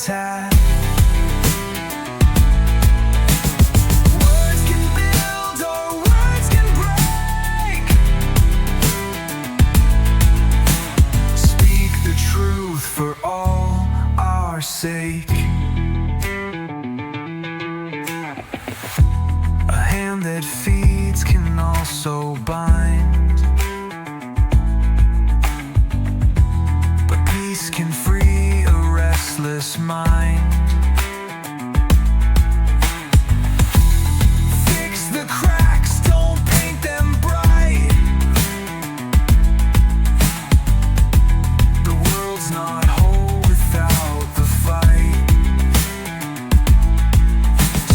habitat. Words can build or words can break. Speak the truth for all our sake. A hand that feeds can also bind, but peace can free a restless mind. Fix the cracks, don't paint them bright. The world's not whole without the fight.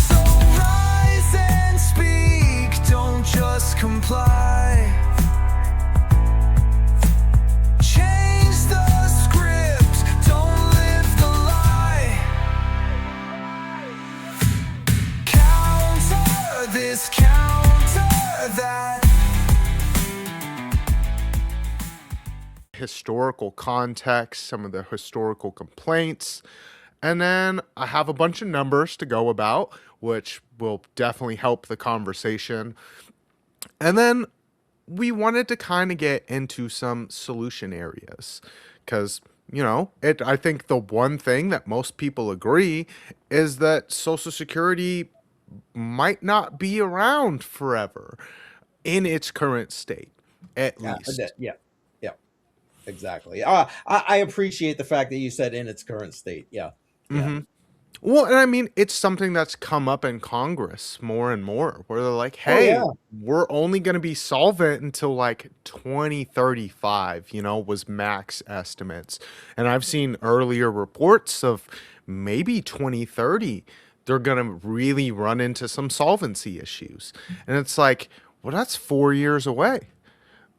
So rise and speak, don't just comply. Change the script, don't live the lie. Counter this, counter that. Historical context, some of the historical complaints, and then I have a bunch of numbers to go about, which will definitely help the conversation. And then we wanted to kind of get into some solution areas because, I think the one thing that most people agree is that Social Security might not be around forever in its current state, at least. Yeah, exactly. I appreciate the fact that you said in its current state. Yeah. Well, and I mean, it's something that's come up in Congress more and more, where they're like, Oh, hey, yeah. we're only going to be solvent until like 2035, was max estimates. And I've seen earlier reports of maybe 2030, they're going to really run into some solvency issues. And it's like, well, that's 4 years away.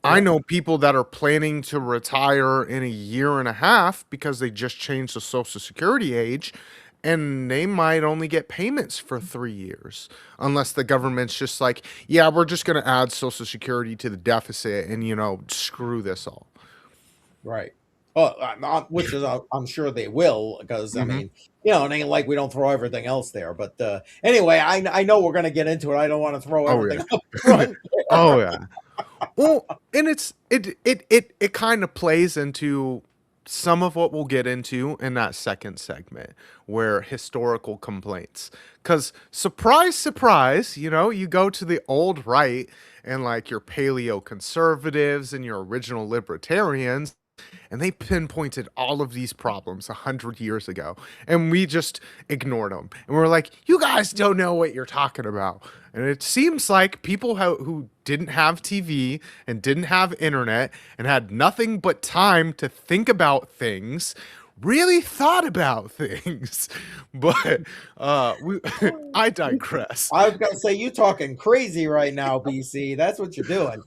I know people that are planning to retire in a year and a half because they just changed the Social Security age, and they might only get payments for 3 years unless the government's just like, yeah, we're just going to add Social Security to the deficit and, screw this all. Right. Well, which is I'm sure they will, because I mean, it ain't like we don't throw everything else there. But anyway, I know we're going to get into it. I don't want to throw everything up front. Oh, yeah. Well, and it kind of plays into some of what we'll get into in that second segment, where historical complaints. Because surprise, surprise, you go to the old right and like your paleo conservatives and your original libertarians, and they pinpointed all of these problems 100 years ago, and we just ignored them. And we're like, you guys don't know what you're talking about. And it seems like people who didn't have TV and didn't have internet and had nothing but time to think about things really thought about things. But I digress. I was going to say, you talking crazy right now, BC. That's what you're doing.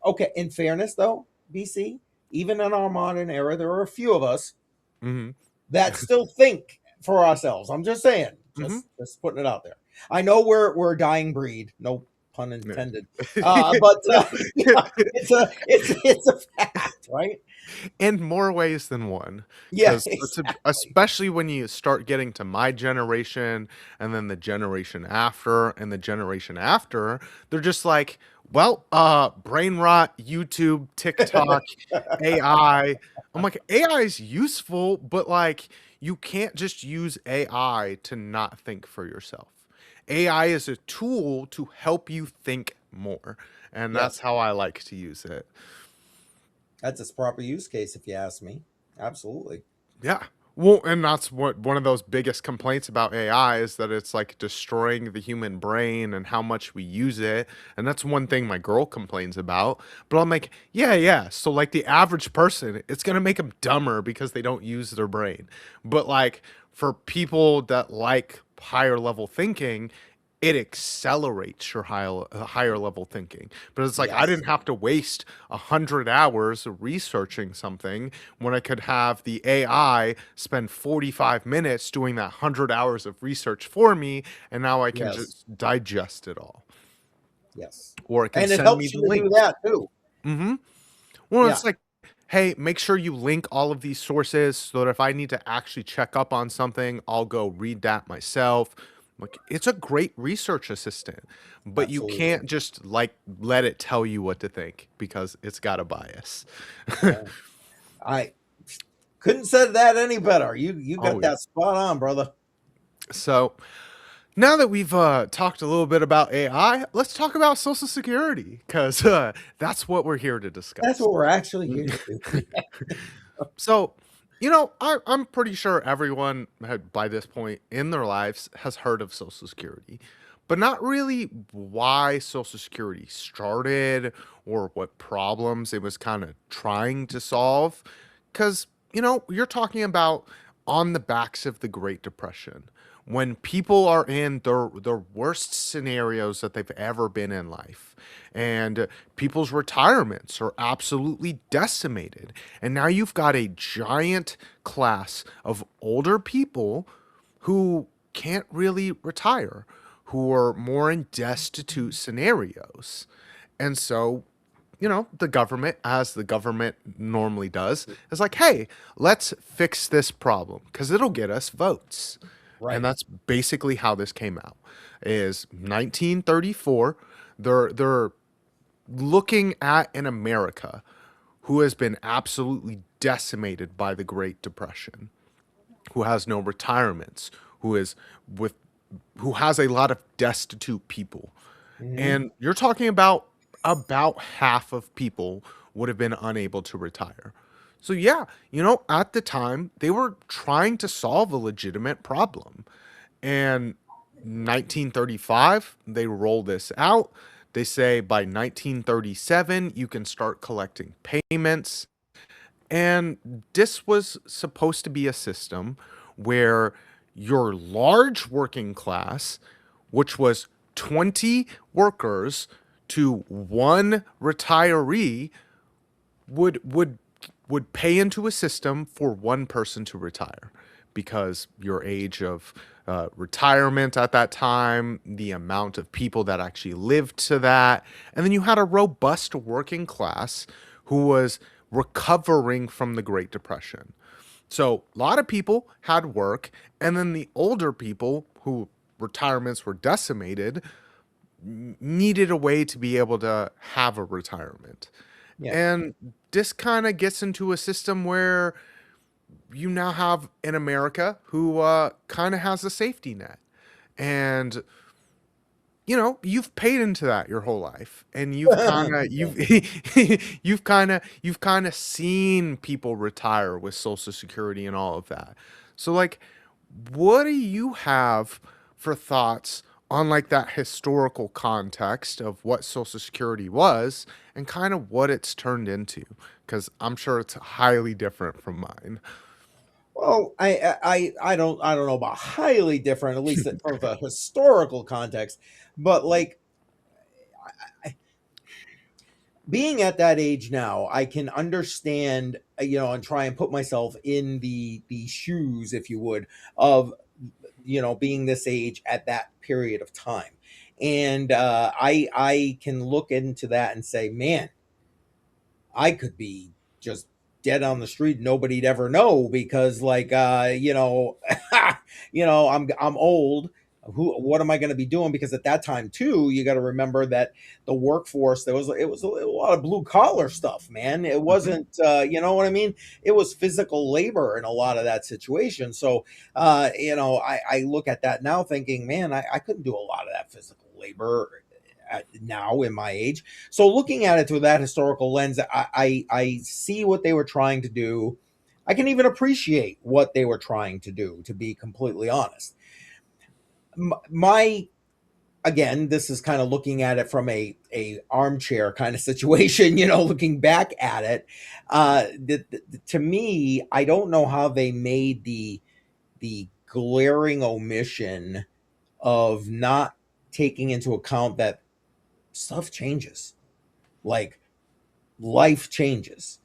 Okay, in fairness, though, BC, even in our modern era, there are a few of us that still think for ourselves. I'm just saying, just putting it out there. I know we're a dying breed, no pun intended, but it's a fact, right? In more ways than one. Yeah, 'Cause especially when you start getting to my generation and then the generation after and the generation after, they're just like, well, brain rot, YouTube, TikTok, AI. I'm like, AI is useful, but like, you can't just use AI to not think for yourself. AI is a tool to help you think more, and that's how I like to use it. That's its proper use case, if you ask me. Absolutely. Yeah. Well, and that's what one of those biggest complaints about AI is, that it's like destroying the human brain and how much we use it. And that's one thing my girl complains about. But I'm like, yeah. So like the average person, it's going to make them dumber because they don't use their brain. But like for people that like higher level thinking, it accelerates your higher level thinking. But it's like, I didn't have to waste 100 hours researching something when I could have the AI spend 45 minutes doing that 100 hours of research for me, and now I can just digest it all. Yes. Or it can And it send me helps the you to link. do that too. Well, it's like, hey, make sure you link all of these sources so that if I need to actually check up on something, I'll go read that myself. Like, it's a great research assistant, but you Absolutely. can't just like let it tell you what to think because it's got a bias. Yeah. I couldn't said that any better. You Oh got yeah. that spot on, brother. So now that we've talked a little bit about AI, let's talk about Social Security because that's what we're here to That's discuss. what we're actually here to do. So, I'm pretty sure everyone had, by this point in their lives has heard of Social Security, but not really why Social Security started or what problems it was kind of trying to solve. Because, you're talking about on the backs of the Great Depression, when people are in their worst scenarios that they've ever been in life, and people's retirements are absolutely decimated, and now you've got a giant class of older people who can't really retire, who are more in destitute scenarios. And so, the government, as the government normally does, is like, hey, let's fix this problem because it'll get us votes. And Right. that's basically how this came out. Is 1934. They're looking at an America who has been absolutely decimated by the Great Depression, who has no retirements, who is with who has a lot of destitute people. Hmm. And you're talking about half of people would have been unable to retire. So yeah, at the time they were trying to solve a legitimate problem. And 1935 they roll this out. They say by 1937 you can start collecting payments. And this was supposed to be a system where your large working class, which was 20 workers to one retiree, would would pay into a system for one person to retire because your age of retirement at that time, the amount of people that actually lived to that, and then you had a robust working class who was recovering from the Great Depression. So a lot of people had work, and then the older people who retirements were decimated needed a way to be able to have a retirement. Yeah. And this kind of gets into a system where you now have in America who kind of has a safety net. And you've paid into that your whole life, and you've kind of seen people retire with Social Security and all of that. So like, what do you have for thoughts on like that historical context of what Social Security was and kind of what it's turned into? Because I'm sure it's highly different from mine. Well, I don't know about highly different, at least from the historical context, but like being at that age now, I can understand, and try and put myself in the shoes, if you would, of being this age at that period of time, and I can look into that and say, man, I could be just dead on the street. Nobody'd ever know because, like, I'm old. What am I going to be doing? Because at that time too, you got to remember that the workforce it was a lot of blue collar stuff, man. It Mhm. wasn't, you know what I mean? It was physical labor in a lot of that situation. So, I look at that now thinking, man, I couldn't do a lot of that physical labor now in my age. So looking at it through that historical lens, I see what they were trying to do. I can even appreciate what they were trying to do, to be completely honest. My again, this is kind of looking at it from a armchair kind of situation, looking back at it. To me, I don't know how they made the glaring omission of not taking into account that stuff changes. Like, life changes,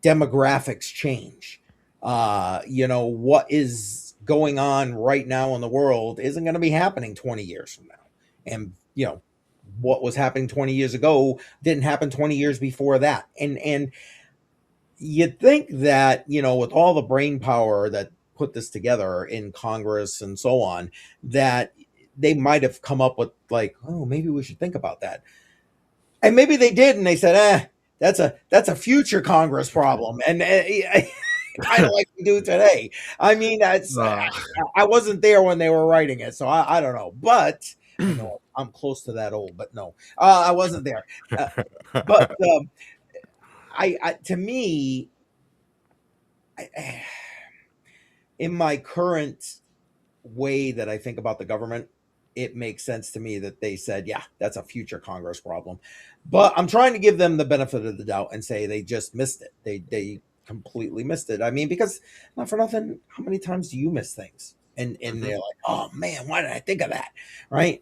demographics change. What is going on right now in the world isn't going to be happening 20 years from now. And, what was happening 20 years ago didn't happen 20 years before that. And you'd think that, with all the brain power that put this together in Congress and so on, that they might have come up with like, oh, maybe we should think about that. And maybe they did, and they said, that's a future Congress problem, and kind of like we do today. I mean, Uh, I wasn't there when they were writing it, so I don't know. But I know I'm close to that old, but no, I wasn't there. Uh, but to me, I, in my current way that I think about the government, it makes sense to me that they said, yeah, that's a future Congress problem. But I'm trying to give them the benefit of the doubt and say they just missed it. They completely missed it. I mean, because not for nothing, how many times do you miss things? And they're mhm, like, oh man, why did I think of that? Right.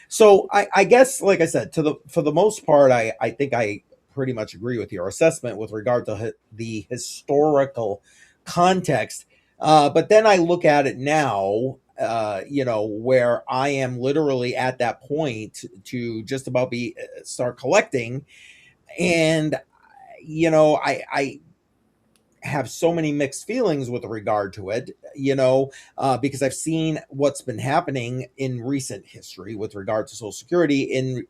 So I guess, like I said, for the most part, I think I pretty much agree with your assessment with regard to the historical context, but then I look at it now, where I am literally at that point to just about be start collecting, and I have so many mixed feelings with regard to it, because I've seen what's been happening in recent history with regard to Social Security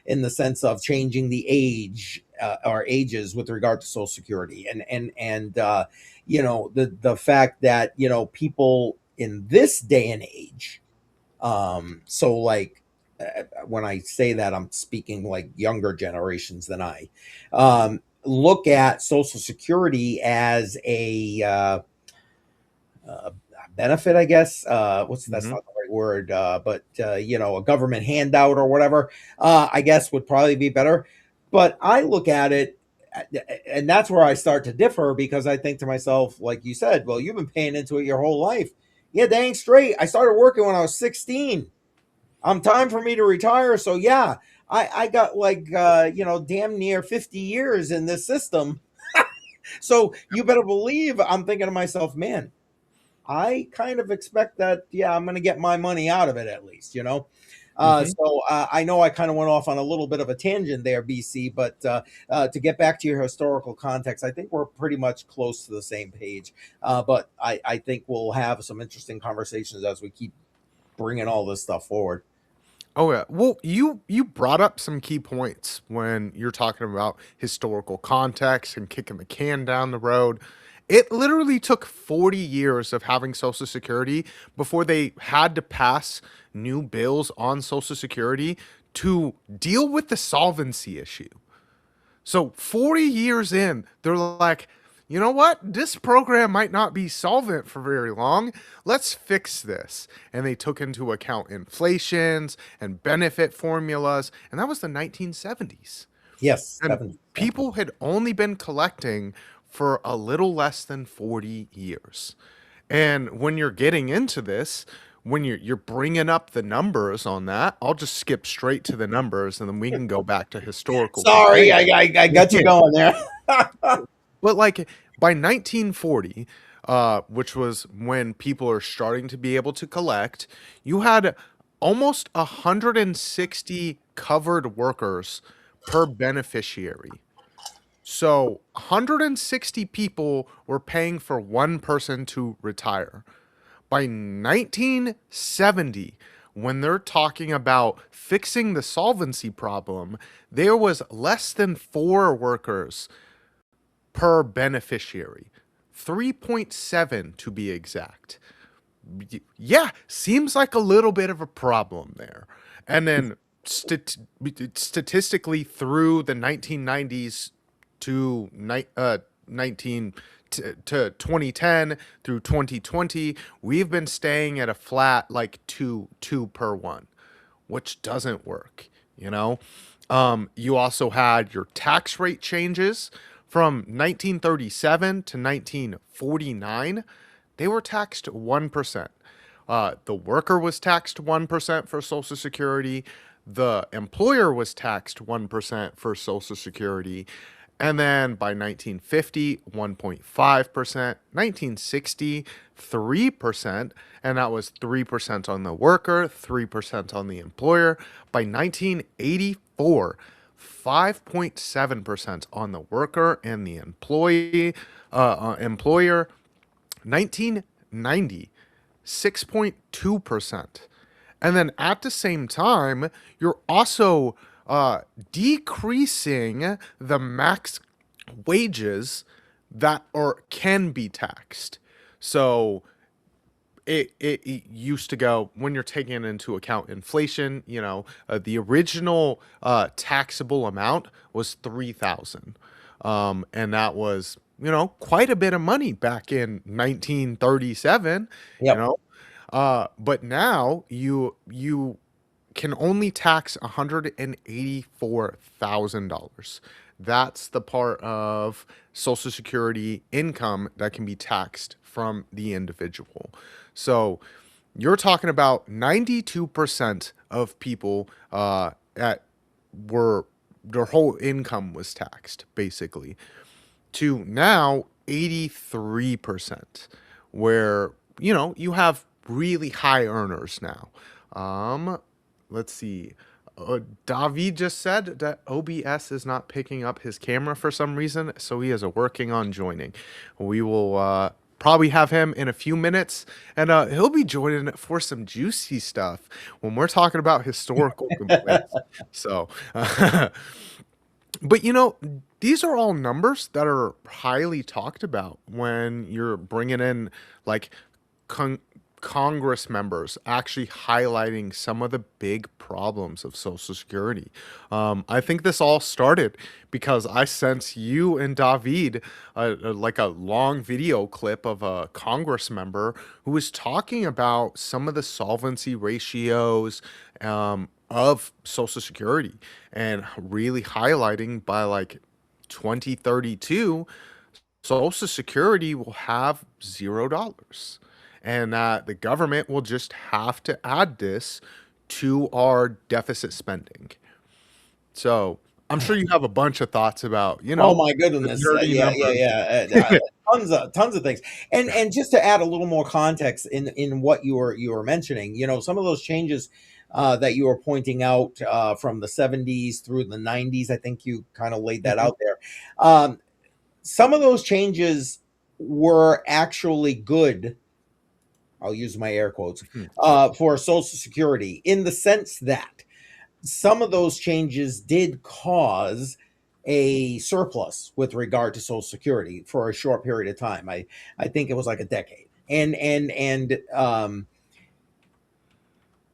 in the sense of changing the age or ages with regard to Social Security, and the fact that people in this day and age, so like when I say that, I'm speaking like younger generations than I, look at Social Security as a benefit, I guess. What's That's mhm, not the right word, but a government handout or whatever. I guess would probably be better. But I look at it, and that's where I start to differ because I think to myself, like you said, well, you've been paying into it your whole life. Yeah, dang straight. I started working when I was 16. Time for me to retire. So yeah, I got like damn near 50 years in this system. So you better believe I'm thinking to myself, man, I kind of expect that, yeah, I'm going to get my money out of it at least. mhm. So I know I kind of went off on a little bit of a tangent there, BC, but to get back to your historical context, I think we're pretty much close to the same page. But I think we'll have some interesting conversations as we keep bringing all this stuff forward. Oh yeah. Well, you brought up some key points when you're talking about historical context and kicking the can down the road. It literally took 40 years of having Social Security before they had to pass new bills on Social Security to deal with the solvency issue. So 40 years in, they're like, you know what? This program might not be solvent for very long. Let's fix this. And they took into account inflations and benefit formulas. And that was the 1970s. Yes, And definitely. Yeah. people had only been collecting for a little less than 40 years. And when you're getting into this, when you're bringing up the numbers on that, I'll just skip straight to the numbers and then we can go back to historical Sorry, complaints. I got you going there. But like by 1940, which was when people are starting to be able to collect, you had almost 160 covered workers per beneficiary. So 160 people were paying for one person to retire. By 1970, when they're talking about fixing the solvency problem, there was less than four workers per beneficiary. 3.7 to be exact. Yeah, seems like a little bit of a problem there. And then statistically through the 1990s to 19 to 2010 through 2020, we've been staying at a flat like two per one, which doesn't work, you know? You also had your tax rate changes from 1937 to 1949. They were taxed 1%. The worker was taxed 1% for Social Security. The employer was taxed 1% for Social Security. And then by 1950, 1.5%, 1960, 3%, and that was 3% on the worker, 3% on the employer. By 1984, 5.7% on the worker and the employer. 1990, 6.2%. And then at the same time, you're also decreasing the max wages that or can be taxed. So it used to go when you're taking into account inflation, the original taxable amount was 3,000. And that was, quite a bit of money back in 1937, you Yep. know. But now you can only tax $184,000. That's the part of Social Security income that can be taxed from the individual. So you're talking about 92% of people at were their whole income was taxed, basically, to now 83%, where, you have really high earners now. Um, let's see. David just said that OBS is not picking up his camera for some reason, so he is working on joining. We will probably have him in a few minutes, and he'll be joining for some juicy stuff when we're talking about historical complaints. So, but these are all numbers that are highly talked about when you're bringing in like con- Congress members actually highlighting some of the big problems of Social Security. I think this all started because I sent you and David like a long video clip of a Congress member who was talking about some of the solvency ratios of Social Security and really highlighting by like 2032 Social Security will have $0, and that the government will just have to add this to our deficit spending. So I'm sure you have a bunch of thoughts about, Oh my the goodness. nerdy Yeah, yeah, numbers. yeah. Tons of things. And just to add a little more context in what you were mentioning, some of those changes that you were pointing out from the 70s through the 90s, I think you kind of laid that Mhm, out there. Some of those changes were actually good. I'll use my air quotes mhm, for Social Security in the sense that some of those changes did cause a surplus with regard to Social Security for a short period of time. I think it was like a decade. And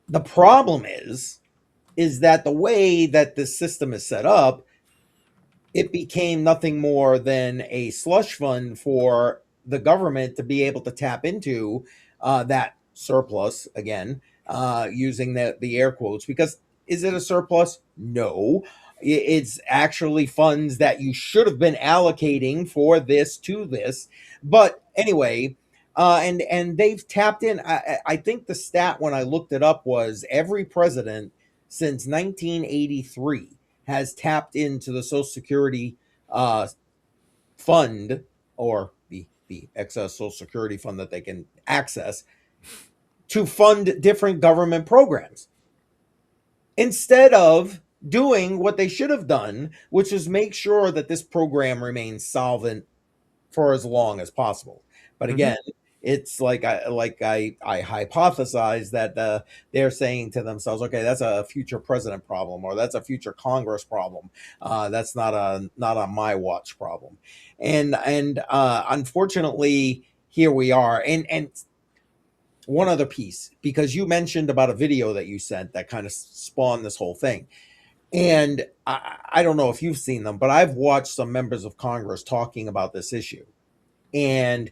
the problem is that the way that this system is set up, it became nothing more than a slush fund for the government to be able to tap into that surplus again, using the air quotes. Because is it a surplus? No, it's actually funds that you should have been allocating for this to this. But anyway, and they've tapped in. I think the stat when I looked it up was every president since 1983 has tapped into the Social Security uh, fund, or the excess Social Security fund that they can access to fund different government programs instead of doing what they should have done, which is make sure that this program remains solvent for as long as possible. But mhm. again, it's like I hypothesize that they're saying to themselves, okay, that's a future president problem, or that's a future Congress problem. That's not a my watch problem, and unfortunately, here we are. And one other piece, because you mentioned about a video that you sent that kind of spawned this whole thing. And I don't know if you've seen them, but I've watched some members of Congress talking about this issue. And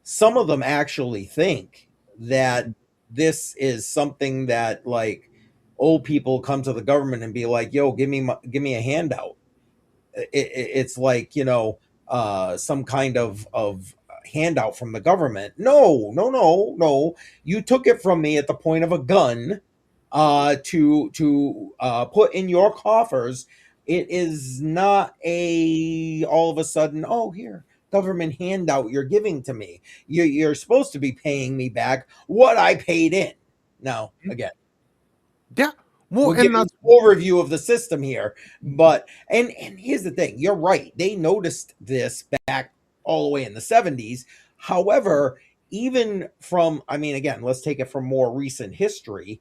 some of them actually think that this is something that like old people come to the government and be like, "Yo, give me a handout." It's like some kind of handout from the government. No, no, no, no. You took it from me at the point of a gun to put in your coffers. It is not a all of a sudden, oh, here, government handout you're giving to me. You're supposed to be paying me back what I paid in. Now, again, Yeah. Well, We'll give and you that's an overview of the system here. But and here's the thing, you're right. They noticed this back all the way in the 70s. However, even from, I mean, again, let's take it from more recent history.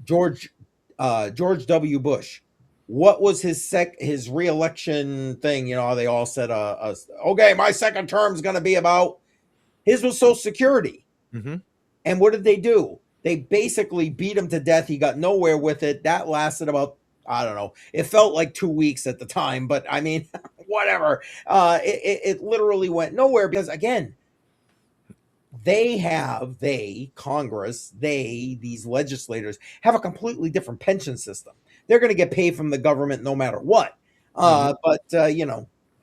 George George W. Bush. What was his reelection thing? You know, they all said, okay, my second term is going to be about. His was Social Security. hmm And what did they do? They basically beat him to death. He got nowhere with it. That lasted about, I don't know. It felt like 2 weeks at the time, but I mean, whatever. It literally went nowhere because, again, Congress, these legislators have a completely different pension system. They're going to get paid from the government no matter what. hmm But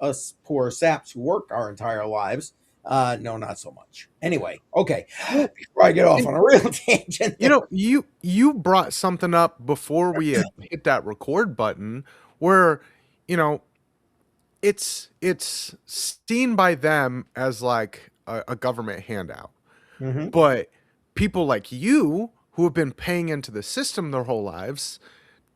us poor saps who work our entire lives, no, not so much. Anyway, okay. Well, Before I get off and on a real tangent you there. know, you brought something up before we had hit that record button, where you know it's seen by them as like a government handout. Mm-hmm. But people like you who have been paying into the system their whole lives,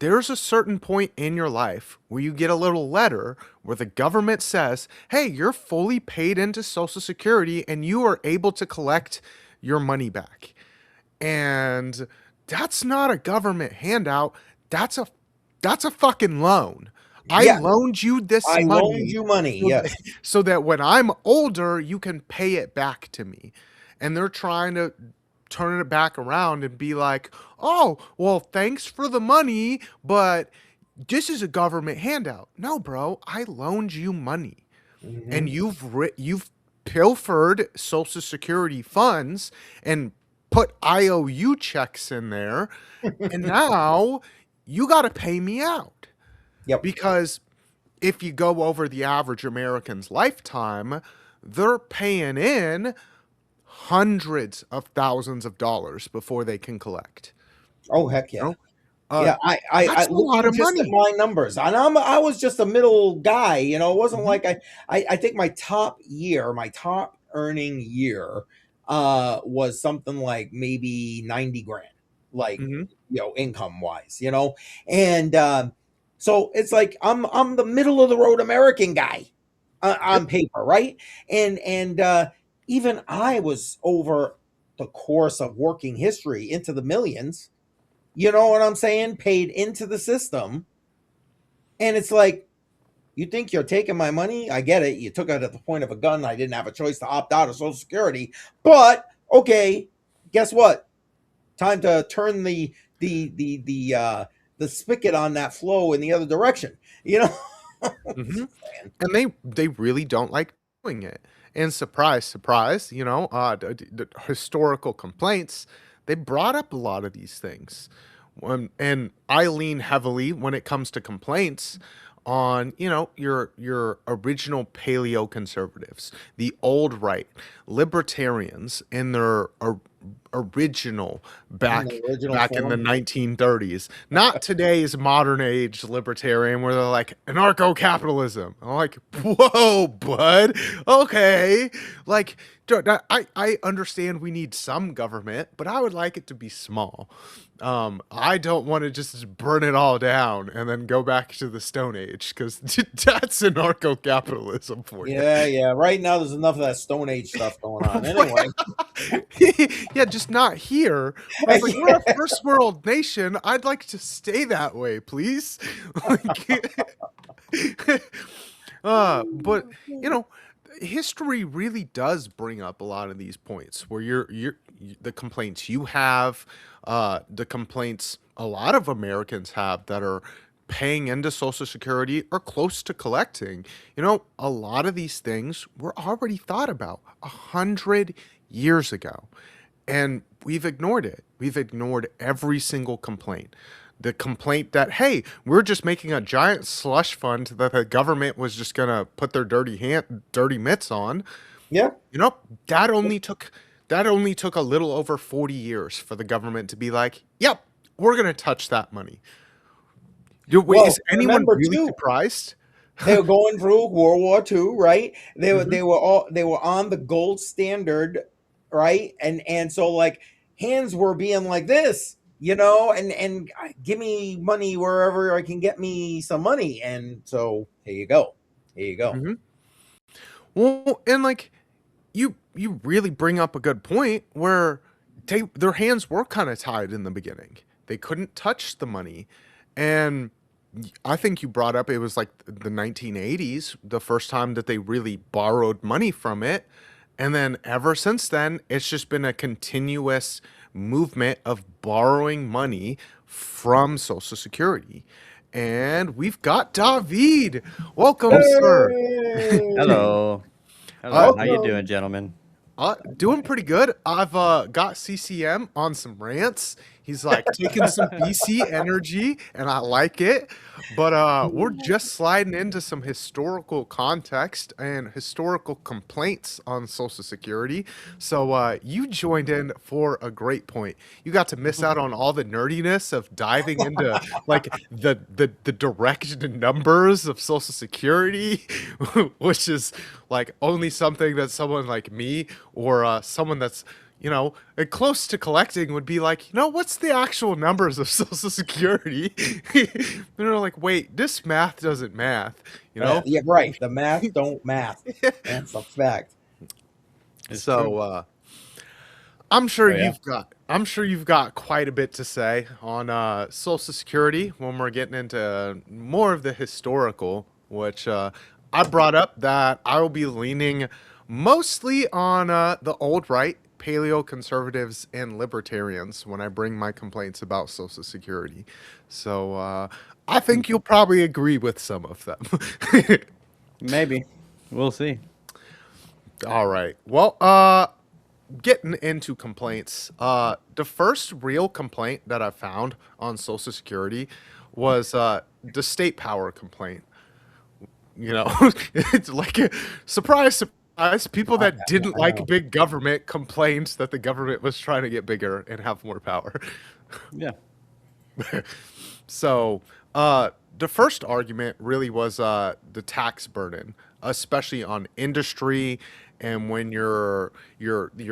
there's a certain point in your life where you get a little letter where the government says, hey, you're fully paid into Social Security and you are able to collect your money back. And that's not a government handout. That's a that's a fucking loan. I Yeah, loaned you this I loaned money you money. so that, Yes. so that when I'm older, you can pay it back to me. And they're trying to turn it back around and be like, "Oh, well, thanks for the money, but this is a government handout." No, bro, I loaned you money and Mm-hmm. you've pilfered Social Security funds and put IOU checks in there, and now you got to pay me out. Yep. Because if you go over the average American's lifetime, they're paying in hundreds of thousands of dollars before they can collect. Oh, heck yeah. You know? Uh, Yeah, I that's a lot looking of just at money. my numbers, and I was just a middle guy, you know. It wasn't hmm like I think my top earning year, was something like maybe 90 grand, like, hmm income wise, and so it's like I'm the middle of the road American guy, Yep. on paper, right? And even I was over the course of working history into the millions. You know what I'm saying? Paid into the system. And it's like, you think you're taking my money? I get it. You took it at the point of a gun. I didn't have a choice to opt out of Social Security. But okay, guess what? Time to turn the spigot on that flow in the other direction. You know? hmm And they really don't like doing it. And surprise, surprise, the historical complaints, they brought up a lot of these things. And I lean heavily when it comes to complaints on, your original paleo conservatives, the old right, libertarians in their original In back the original back in the form. 1930s, not today's modern age libertarian where they're like anarcho-capitalism. I'm like, whoa, bud, okay, like, dude, I understand we need some government, but I would like it to be small. I don't want to just burn it all down and then go back to the Stone Age, because that's anarcho-capitalism for you. Yeah, yeah. Right now there's enough of that Stone Age stuff going on. Anyway. Yeah, just not here. I was like, we're a first world nation. I'd like to stay that way, please. Like, but history really does bring up a lot of these points where the complaints you have, the complaints a lot of Americans have that are paying into Social Security or close to collecting. A lot of these things were already thought about 100 years ago, and we've ignored it. We've ignored every single complaint. The complaint that, hey, we're just making a giant slush fund that the government was just gonna put their dirty mitts on. Yeah. You know, that only took that only took a little over 40 years for the government to be like, yep, we're gonna touch that money. Wait, Well, is anyone remember really too, surprised? they were going through World War II, right? hmm They were on the gold standard, right? And so, like, hands were being like this. and give me money wherever I can get me some money. And so here you go. Here you go. Mm-hmm. Well, and like you really bring up a good point where their hands were kind of tied in the beginning. They couldn't touch the money, and I think you brought up it was like the 1980s, the first time that they really borrowed money from it. And then ever since then, it's just been a continuous movement of borrowing money from Social Security. And we've got David. Welcome, sir. Hey, Hello. Uh, Hello. How you doing, welcome. gentlemen? Doing pretty good. I've got CCM on some rants. He's like taking some BC energy, and I like it. But we're just sliding into some historical context and historical complaints on Social Security. So you joined in for a great point. You got to miss out on all the nerdiness of diving into like the direct numbers of Social Security, which is like only something that someone like me or someone that's close to collecting would be like, what's the actual numbers of Social Security? They're like, wait, this math doesn't math, you know? Yeah, right. The math don't math. That's a fact. It's true. So Oh yeah. I'm sure you've got quite a bit to say on Social Security when we're getting into more of the historical, which I brought up that I will be leaning mostly on the old right, paleo conservatives and libertarians when I bring my complaints about Social Security. So I think you'll probably agree with some of them. Maybe. We'll see. All right. Well, getting into complaints, the first real complaint that I found on Social Security was the state power complaint. It's like a surprise, surprise. People that didn't I like know. big government complained that the government was trying to get bigger and have more power. Yeah. So, the first argument really was the tax burden, especially on industry, and when you're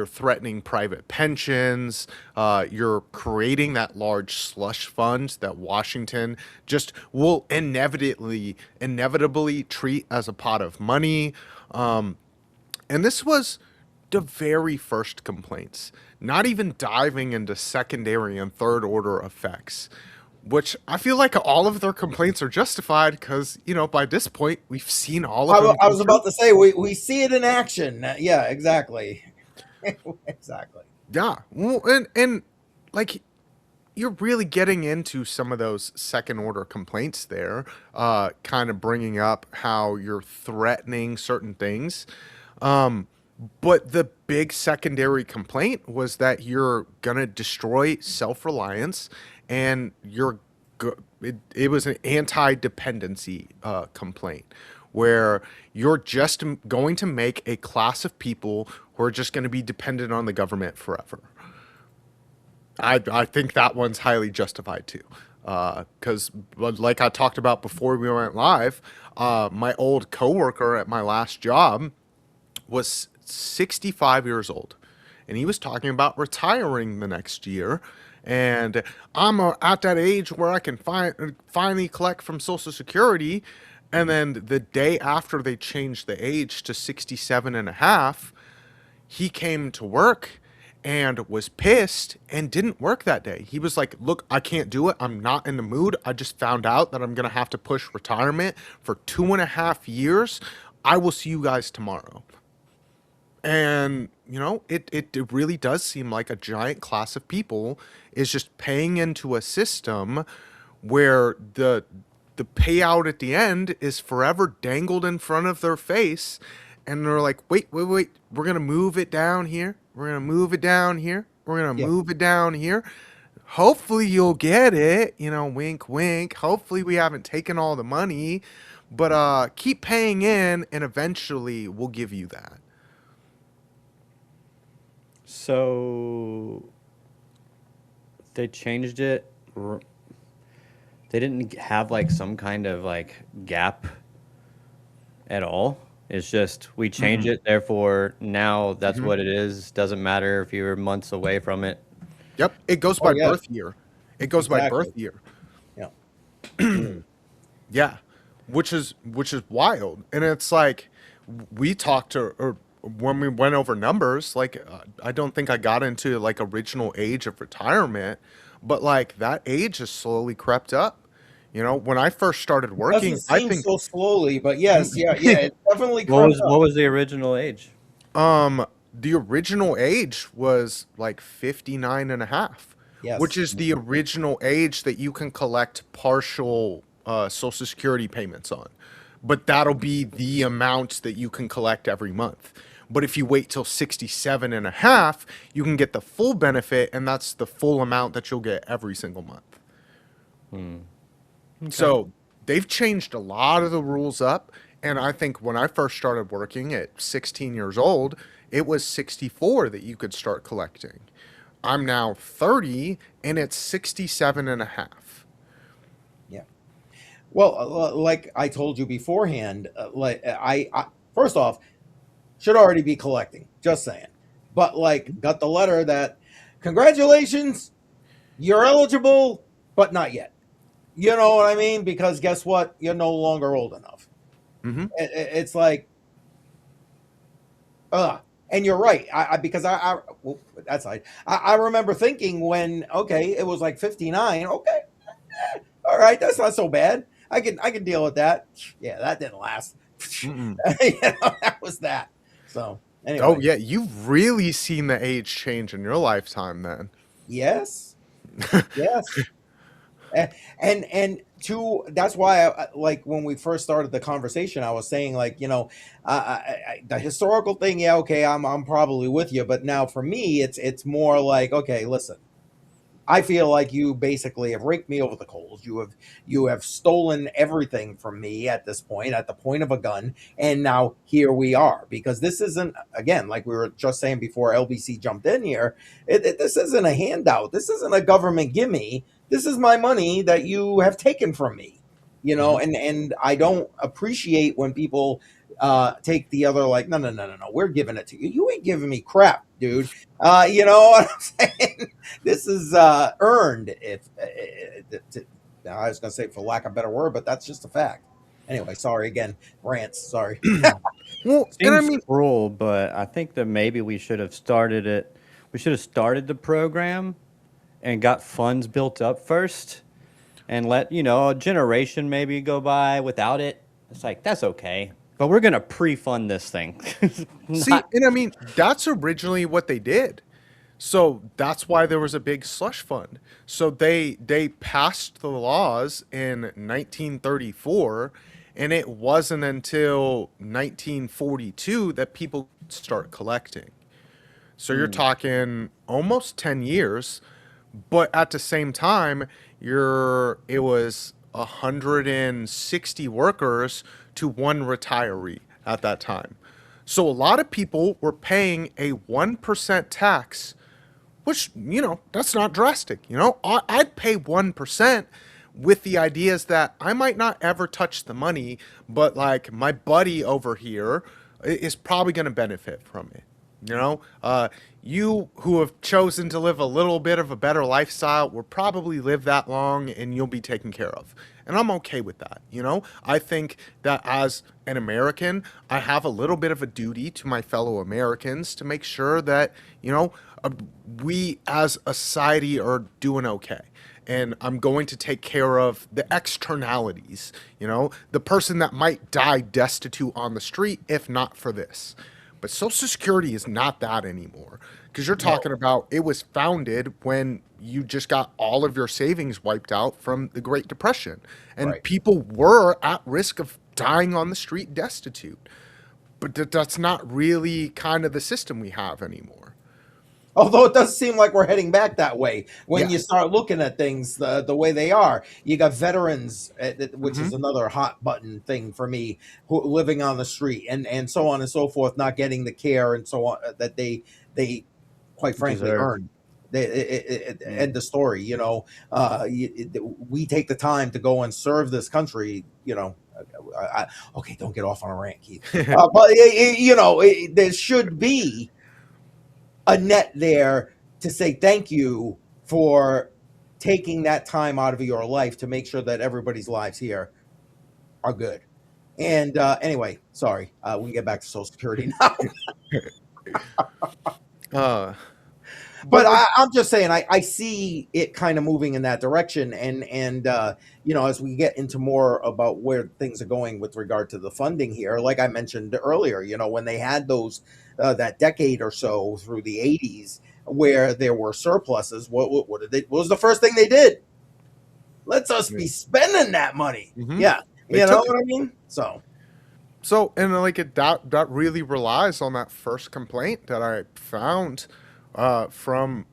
threatening private pensions, you're creating that large slush fund that Washington just will inevitably treat as a pot of money. And this was the very first complaints, not even diving into secondary and third order effects, which I feel like all of their complaints are justified because, by this point, we've seen all of them I come was true. about to say we see it in action. Yeah, exactly. Exactly. Yeah. Well, and like, you're really getting into some of those second order complaints there, kind of bringing up how you're threatening certain things. Um, but the big secondary complaint was that you're gonna destroy self-reliance, and it was an anti-dependency complaint where you're just going to make a class of people who are just going to be dependent on the government forever. I think that one's highly justified too. Because, like I talked about before we went live, my old coworker at my last job was 65 years old, and he was talking about retiring the next year. And I'm at that age where I can finally collect from Social Security. And then the day after they changed the age to 67 and a half, he came to work and was pissed and didn't work that day. He was like, "Look, I can't do it. I'm not in the mood. I just found out that I'm going to have to push retirement for 2.5 years. I will see you guys tomorrow." And, it really does seem like a giant class of people is just paying into a system where the payout at the end is forever dangled in front of their face, and they're like, wait, wait, wait, we're gonna move it down here, we're gonna move it down here, we're gonna Yeah. move it down here. Hopefully you'll get it, wink wink. Hopefully we haven't taken all the money, but keep paying in and eventually we'll give you that. So they changed it. They didn't have like some kind of like gap at all. It's just we change Mm-mm. it, therefore now that's Hmm. what it is. Doesn't matter if you're months away from it. Yep, it goes Oh by yeah. birth year. It goes by birth Exactly. year. Yeah. Yeah, which is wild, and it's like we talked to or when we went over numbers. Like I don't think I got into like original age of retirement, but like that age has slowly crept up. You know, when I first started Doesn't working, I seem think so slowly, but yes, yeah, it definitely crept What up. was the original age? the original age was like 59 and a half, which Yes. is the original age that you can collect partial social security payments on. But that'll be the amount that you can collect every month. But if you wait till 67 and a half, you can get the full benefit, and that's the full amount that you'll get every single month. Okay. So they've changed a lot of the rules up. And I think when I first started working at 16 years old, it was 64 that you could start collecting. I'm now 30 and it's 67 and a half. Yeah. Well, like I told you beforehand, I first off should already be collecting. Just saying. But like, got the letter that congratulations, you're eligible, but not yet. You know what I mean? Because guess what? You're no longer old enough. Mm-hmm. It's like, and you're right. Because well, that's I remember thinking when okay, it was like 59. Okay, all right, that's not so bad. I can deal with that. Yeah, that didn't last. Mm-mm. That was that. So Oh, anyway, yeah. You've really seen the age change in your lifetime then. yes, yes. And two, that's why like when we first started the conversation I was saying like the historical thing, yeah, okay, I'm probably with you, but now for me it's more like okay, listen, I feel like you basically have raked me over the coals. You have stolen everything from me at this point, at the point of a gun, and now here we are. Because this isn't, again, like we were just saying before LBC jumped in here. This isn't a handout. This isn't a government gimme. This is my money that you have taken from me. Hmm. And I don't appreciate when people take the other like no no no no no, we're giving it to you. You ain't giving me crap, dude. You know what I'm saying? This is earned. If I was going to say for lack of a better word, but that's just a fact. Anyway, sorry again, rants. Sorry. Well, and I Seems mean, cruel, but I think that maybe we should have started it. We should have started the program and got funds built up first and let, a generation maybe go by without it. It's like, that's okay. But we're going to pre-fund this thing. see, Not and I mean, that's originally what they did. So that's why there was a big slush fund. So they passed the laws in 1934, and it wasn't until 1942 that people start collecting. So you're Mm, talking almost 10 years, but at the same time, it was 160 workers to one retiree at that time. So a lot of people were paying a 1% tax, which, that's not drastic. I'd pay 1% with the ideas that I might not ever touch the money, but like my buddy over here is probably going to benefit from it. You who have chosen to live a little bit of a better lifestyle will probably live that long and you'll be taken care of. And I'm okay with that. I think that as an American, I have a little bit of a duty to my fellow Americans to make sure that, uh, we as a society are doing okay. And I'm going to take care of the externalities, the person that might die destitute on the street if not for this. But Social Security is not that anymore because you're no, talking about it was founded when you just got all of your savings wiped out from the Great Depression. And right. people were at risk of dying on the street destitute. But that's not really kind of the system we have anymore. Although it does seem like we're heading back that way when you Yes. start looking at things the way they are. You got veterans, which Hmm. is another hot button thing for me, who living on the street and so on and so forth, not getting the care and so on that they quite frankly deserve. earn. End Mm. the story. We take the time to go and serve this country. Okay, don't get off on a rant, Keith. But there should be a net there to say thank you for taking that time out of your life to make sure that everybody's lives here are good. And anyway, sorry, we can get back to Social Security now. Uh, But but like, I'm just saying, I see it kind of moving in that direction, and as we get into more about where things are going with regard to the funding here, like I mentioned earlier, when they had those that decade or so through the '80s where there were surpluses, what did they? What was the first thing they did? Let's us yeah. be spending that money. Mhm. Yeah, They you know took it. what I mean. So, and like that really relies on that first complaint that I found from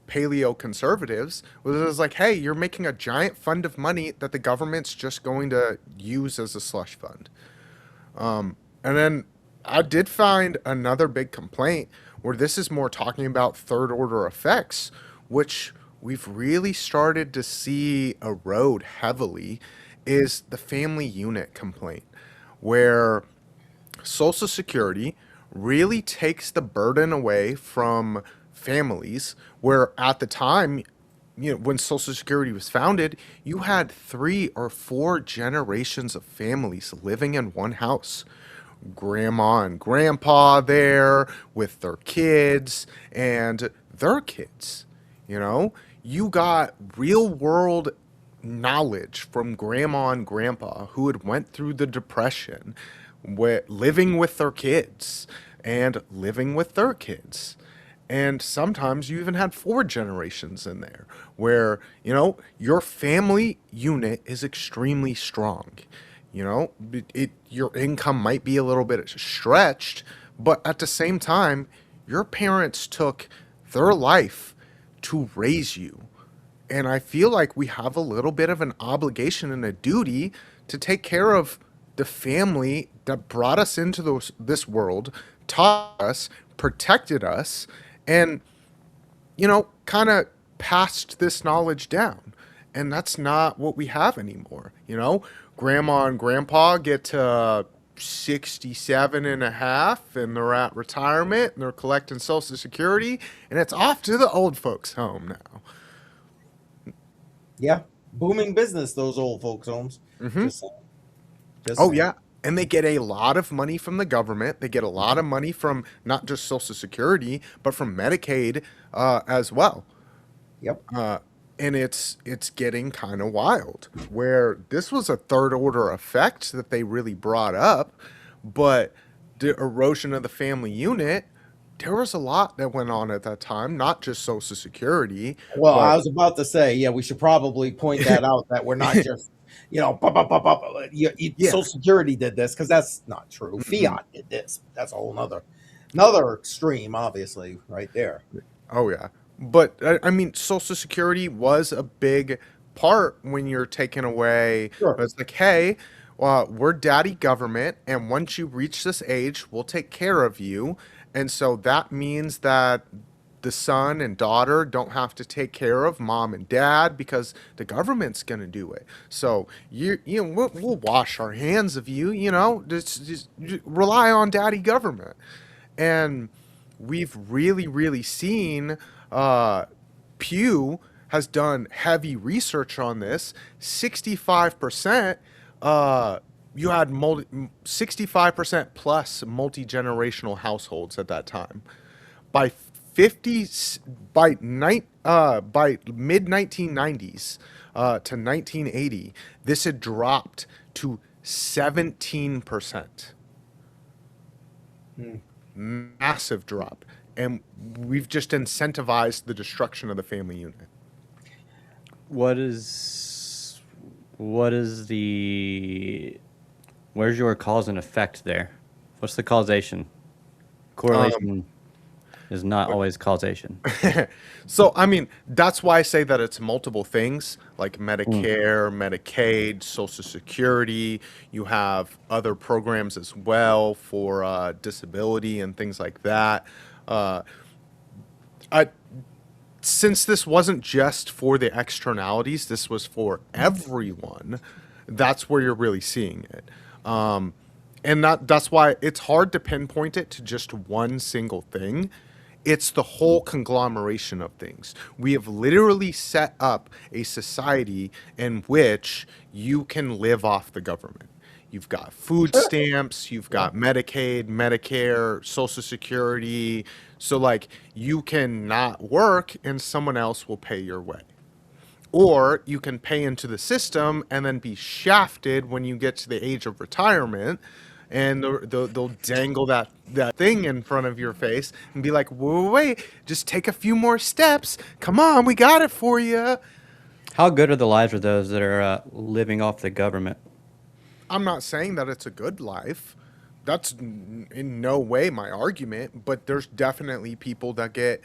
paleo conservatives was like, hey, you're making a giant fund of money that the government's just going to use as a slush fund. And then I did find another big complaint where this is more talking about third order effects, which we've really started to see erode heavily, is the family unit complaint, where Social Security really takes the burden away from families, where at the time, when Social Security was founded, you had 3 or 4 generations of families living in one house. Grandma and grandpa there with their kids and their kids. You know, you got real world knowledge from grandma and grandpa who had went through the depression, living with their kids and living with their kids. And sometimes you even had 4 generations in there where, your family unit is extremely strong. Your income might be a little bit stretched, but at the same time, your parents took their life to raise you. And I feel like we have a little bit of an obligation and a duty to take care of the family that brought us into this world, taught us, protected us, and kind of passed this knowledge down. And that's not what we have anymore. Grandma and grandpa get to 67 and a half and they're at retirement and they're collecting Social Security and it's off to the old folks' home now. Yeah, booming business, those old folks' homes. Just saying. Just Oh, saying. yeah. And they get a lot of money from the government. They get a lot of money from not just Social Security, but from Medicaid as well. Yep. And it's getting kind of wild where this was a third order effect that they really brought up, but the erosion of the family unit, there was a lot that went on at that time, not just Social Security, Well, but I was about to say, yeah, we should probably point that out that we're not just, yeah. Social Security did this because that's not true. Mm-mm. Fiat did this. That's a whole another extreme, obviously, right there. Oh yeah, but I mean, Social Security was a big part when you're taken away. Sure. It's like, hey, we're daddy government, and once you reach this age, we'll take care of you. And so that means that the son and daughter don't have to take care of mom and dad because the government's gonna do it. So we'll wash our hands of you. Just rely on daddy government. And we've really seen uh, Pew has done heavy research on this. 65%, you had 65% plus multi-generational households at that time. By 50 by mid 1990s to 1980, this had dropped to 17%. Massive drop, and we've just incentivized the destruction of the family unit. What is the where's your cause and effect there? What's the causation? Correlation is not always causation. So I mean, that's why I say that it's multiple things like Mm. Medicare, Medicaid, Social Security. You have other programs as well for disability and things like that. uh, I, since this wasn't just for the externalities, this was for everyone. That's where you're really seeing it, and that's why it's hard to pinpoint it to just one single thing. it's the whole conglomeration of things. We have literally set up a society in which you can live off the government. You've got food Sure. stamps, you've Yeah. got Medicaid, Medicare, Social Security. So, like, you can not work and someone else will pay your way. Or you can pay into the system and then be shafted when you get to the age of retirement. And they'll dangle that thing in front of your face and be like, whoa, wait, just take a few more steps. Come on, we got it for you. How good are the lives of those that are living off the government? I'm not saying that it's a good life. That's in no way my argument, but there's definitely people that get,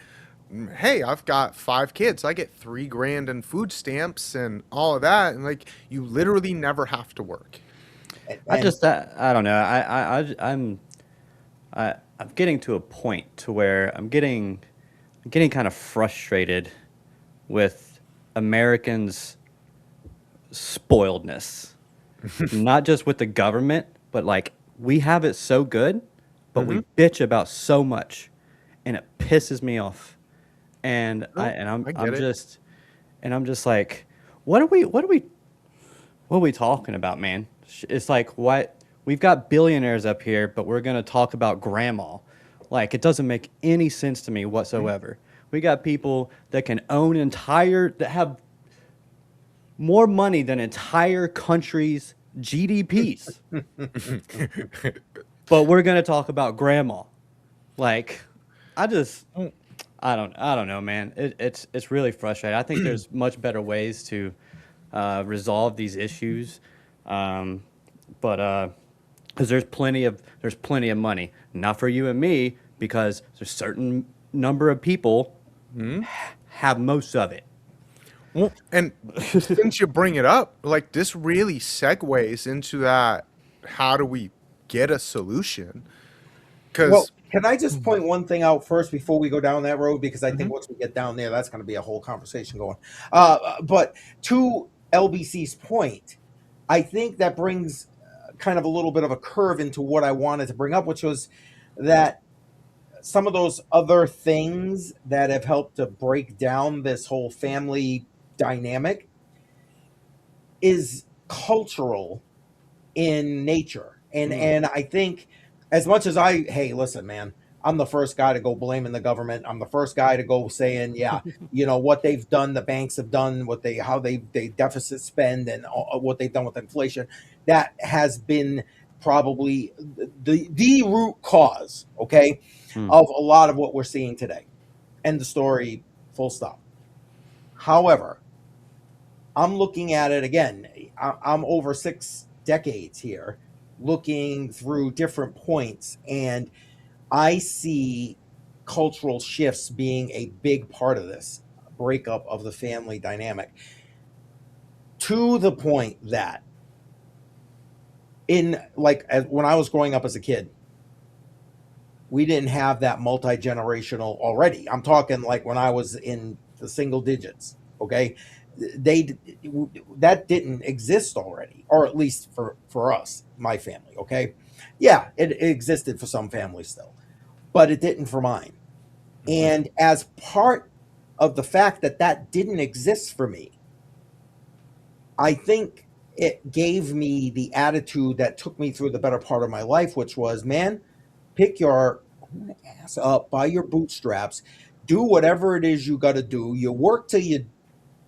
hey, I've got 5 kids. I get 3 grand in food stamps and all of that. And like, you literally never have to work. And I don't know. I'm getting to a point to where I'm getting kind of frustrated with Americans' spoiledness. Not just with the government, but like we have it so good, but we bitch about so much, and it pisses me off. And I No, and I I'm get it. just and I'm just like, what are we talking about, man? It's like what we've got billionaires up here, but we're gonna talk about grandma. Like it doesn't make any sense to me whatsoever. We got people that can own that have more money than entire countries' GDPs. But we're gonna talk about grandma. Like, I just, I don't know, man. It's really frustrating. I think there's much better ways to resolve these issues, um, but because there's plenty of money, not for you and me, because there's certain number of people have most of it. Well, and since you bring it up, like this really segues into that. How do we get a solution? well, Because can I just point one thing out first before we go down that road? Because I think once we get down there, that's going to be a whole conversation going. But to LBC's point, I think that brings kind of a little bit of a curve into what I wanted to bring up, which was that some of those other things that have helped to break down this whole family dynamic is cultural in nature. And I think as much as hey, listen, man, I'm the first guy to go blaming the government. I'm the first guy to go saying, yeah, what they've done, the banks have done, how they deficit spend, and what they've done with inflation. That has been probably the root cause, okay, Hmm. of a lot of what we're seeing today. End the story, full stop. However, I'm looking at it again. I'm over 6 decades here, looking through different points, and I see cultural shifts being a big part of this breakup of the family dynamic, to the point that when I was growing up as a kid, we didn't have that multi-generational already. I'm talking like when I was in the single digits, okay? They that didn't exist already, or at least for us, my family, okay? Yeah, it existed for some families still, but it didn't for mine. And as part of the fact that that didn't exist for me, I think it gave me the attitude that took me through the better part of my life, which was, man, pick your own ass up by your bootstraps, do whatever it is you got to do. You work till you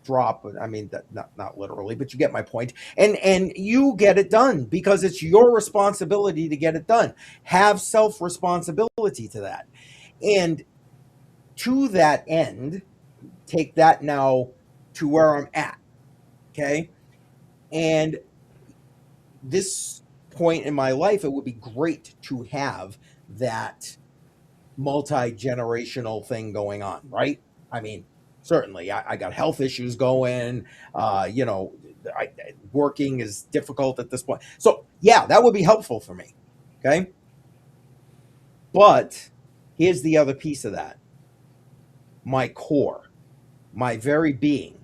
drop. I mean, that, not literally, but you get my point. And you get it done because it's your responsibility to get it done. Have self responsibility to that, and to that end, take that now to where I'm at. Okay, and this point in my life, it would be great to have that multi-generational thing going on, right? I mean, certainly I got health issues going, you know, working is difficult at this point. So yeah, that would be helpful for me. Okay. But here's the other piece of that. My core, my very being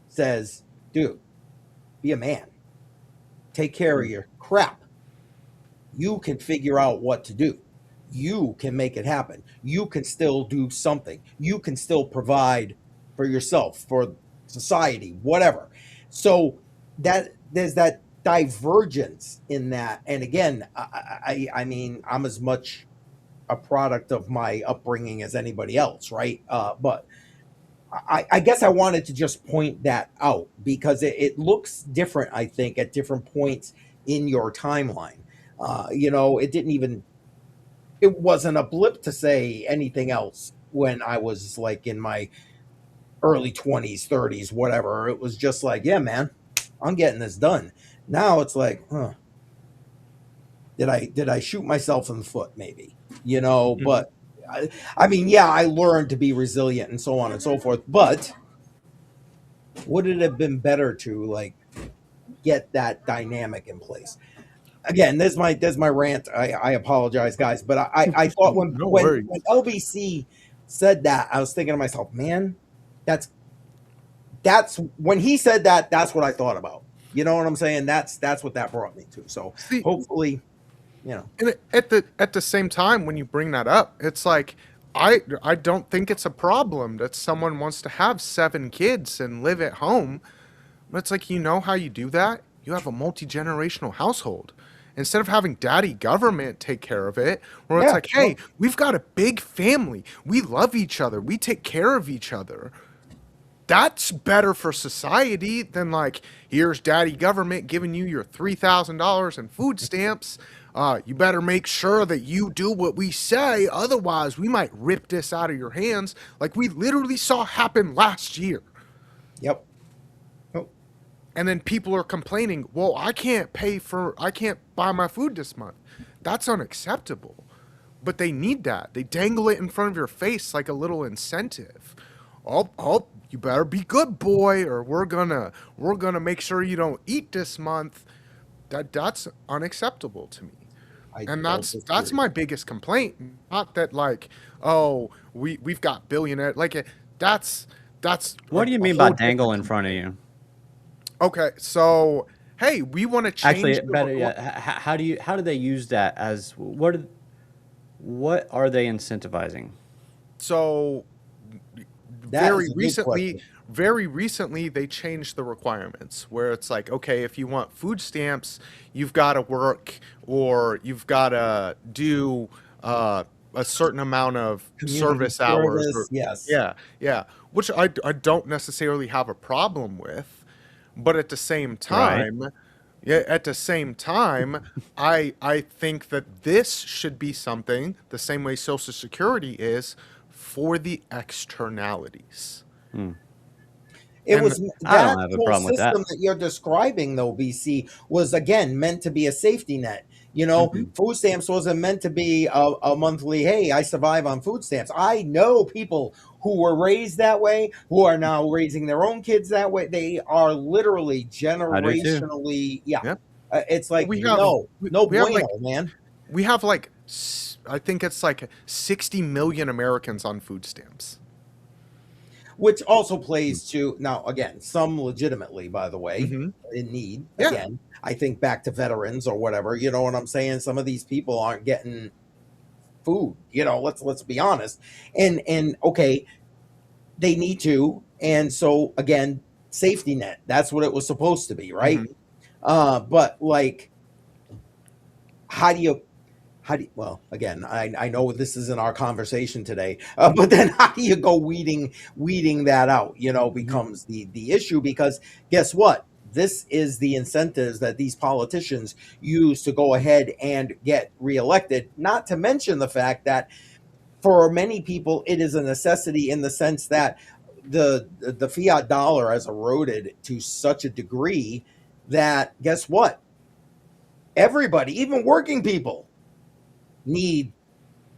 says, dude, be a man, take care of your crap. You can figure out what to do. you can make it happen. You can still do something. You can still provide for yourself, for society, whatever. So that there's that divergence in that. And again, I mean, I'm as much a product of my upbringing as anybody else, right? But I guess I wanted to just point that out because it looks different, I think, at different points in your timeline. It didn't even, it wasn't a blip to say anything else when I was like in my early 20s, 30s, whatever. It was just like, yeah, man, I'm getting this done. Now it's like, huh, did I shoot myself in the foot maybe? Mhm. But I mean, yeah, I learned to be resilient and so on and so forth, but would it have been better to like get that dynamic in place? Again, there's my rant. I apologize, guys, but I thought when No when worries. when LBC said that, I was thinking to myself, man, that's that's when he said that, that's what I thought about. You know what I'm saying? That's what that brought me to. So See, hopefully, you know, and at the same time, when you bring that up, it's like I don't think it's a problem that someone wants to have 7 kids and live at home. But it's like, you know how you do that? You have a multi-generational household. Instead of having daddy government take care of it, where it's yeah, like, hey, we've got a big family. We love each other. We take care of each other. That's better for society than like, here's daddy government giving you your $3,000 in food stamps. You better make sure that you do what we say. Otherwise, we might rip this out of your hands like we literally saw happen last year. yep. Oh, And then people are complaining, well, I can't buy my food this month. That's unacceptable. But they need that. They dangle it in front of your face like a little incentive. Oh, you better be good, boy, or we're gonna make sure you don't eat this month. That's unacceptable to me. I And don't that's disagree. my biggest complaint. Not that like, oh, we've got billionaire like that's What do you a mean by whole dangle different in front of complaint. you? Okay, so hey, we want to Actually, change the better requirement. yet, how do they use that as what are they incentivizing? So That is very a good recently, question. very recently they changed the requirements where it's like, okay, if you want food stamps, you've got to work or you've got to do a certain amount of Community service hours service, or yes, yeah, yeah, which I don't necessarily have a problem with, but at the same Right? time, yeah, at the same time, I think that this should be something the same way Social Security is for the externalities. Hmm. it And was I that don't have a whole problem with that. system that you're describing, though, BC, was again meant to be a safety net. mhm, Food stamps wasn't meant to be a monthly, hey, I survive on food stamps. I know people who were raised that way, who are now raising their own kids that way. They are literally I do too. generationally, yeah. yeah, It's like, we have no, no we have bueno, man. like I think it's like 60 million Americans on food stamps. Which also plays to, now again, some legitimately, by the way, Hmm. in need. Yeah. Again, I think back to veterans or whatever. You know what I'm saying? Some of these people aren't getting food. Let's be honest. And okay, they need to. And so again, safety net. That's what it was supposed to be, right? Hmm. But like, how do you well, again, I know this isn't our conversation today, but then how do you go weeding that out, Hmm. becomes the issue, because guess what, this is the incentives that these politicians use to go ahead and get reelected, not to mention the fact that for many people it is a necessity in the sense that the fiat dollar has eroded to such a degree that guess what, everybody, even working people, need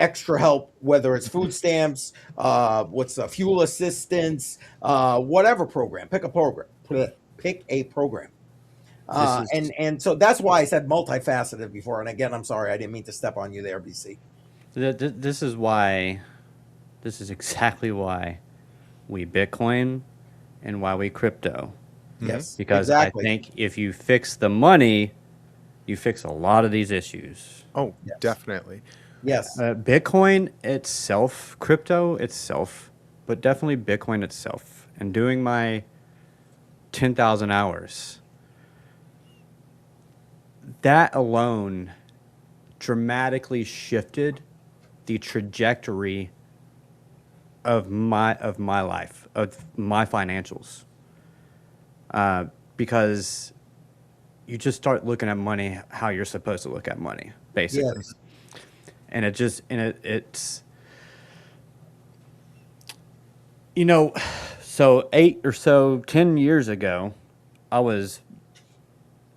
extra help, whether it's food stamps, what's the fuel assistance, whatever program. Pick a program. This is And so that's why I said multifaceted before. And again, I'm sorry, I didn't mean to step on you there, BC. this is why this is exactly why we Bitcoin and why we crypto. Hmm. Yes, Because I exactly. think if you fix the money, you fix a lot of these issues. Oh, Yes. definitely. Yes. Bitcoin itself, crypto itself, but definitely Bitcoin itself, and doing my 10,000 hours, that alone dramatically shifted the trajectory of my life, of my financials, because you just start looking at money how you're supposed to look at money, basically. Yes. And it's you know, so 10 years ago, I was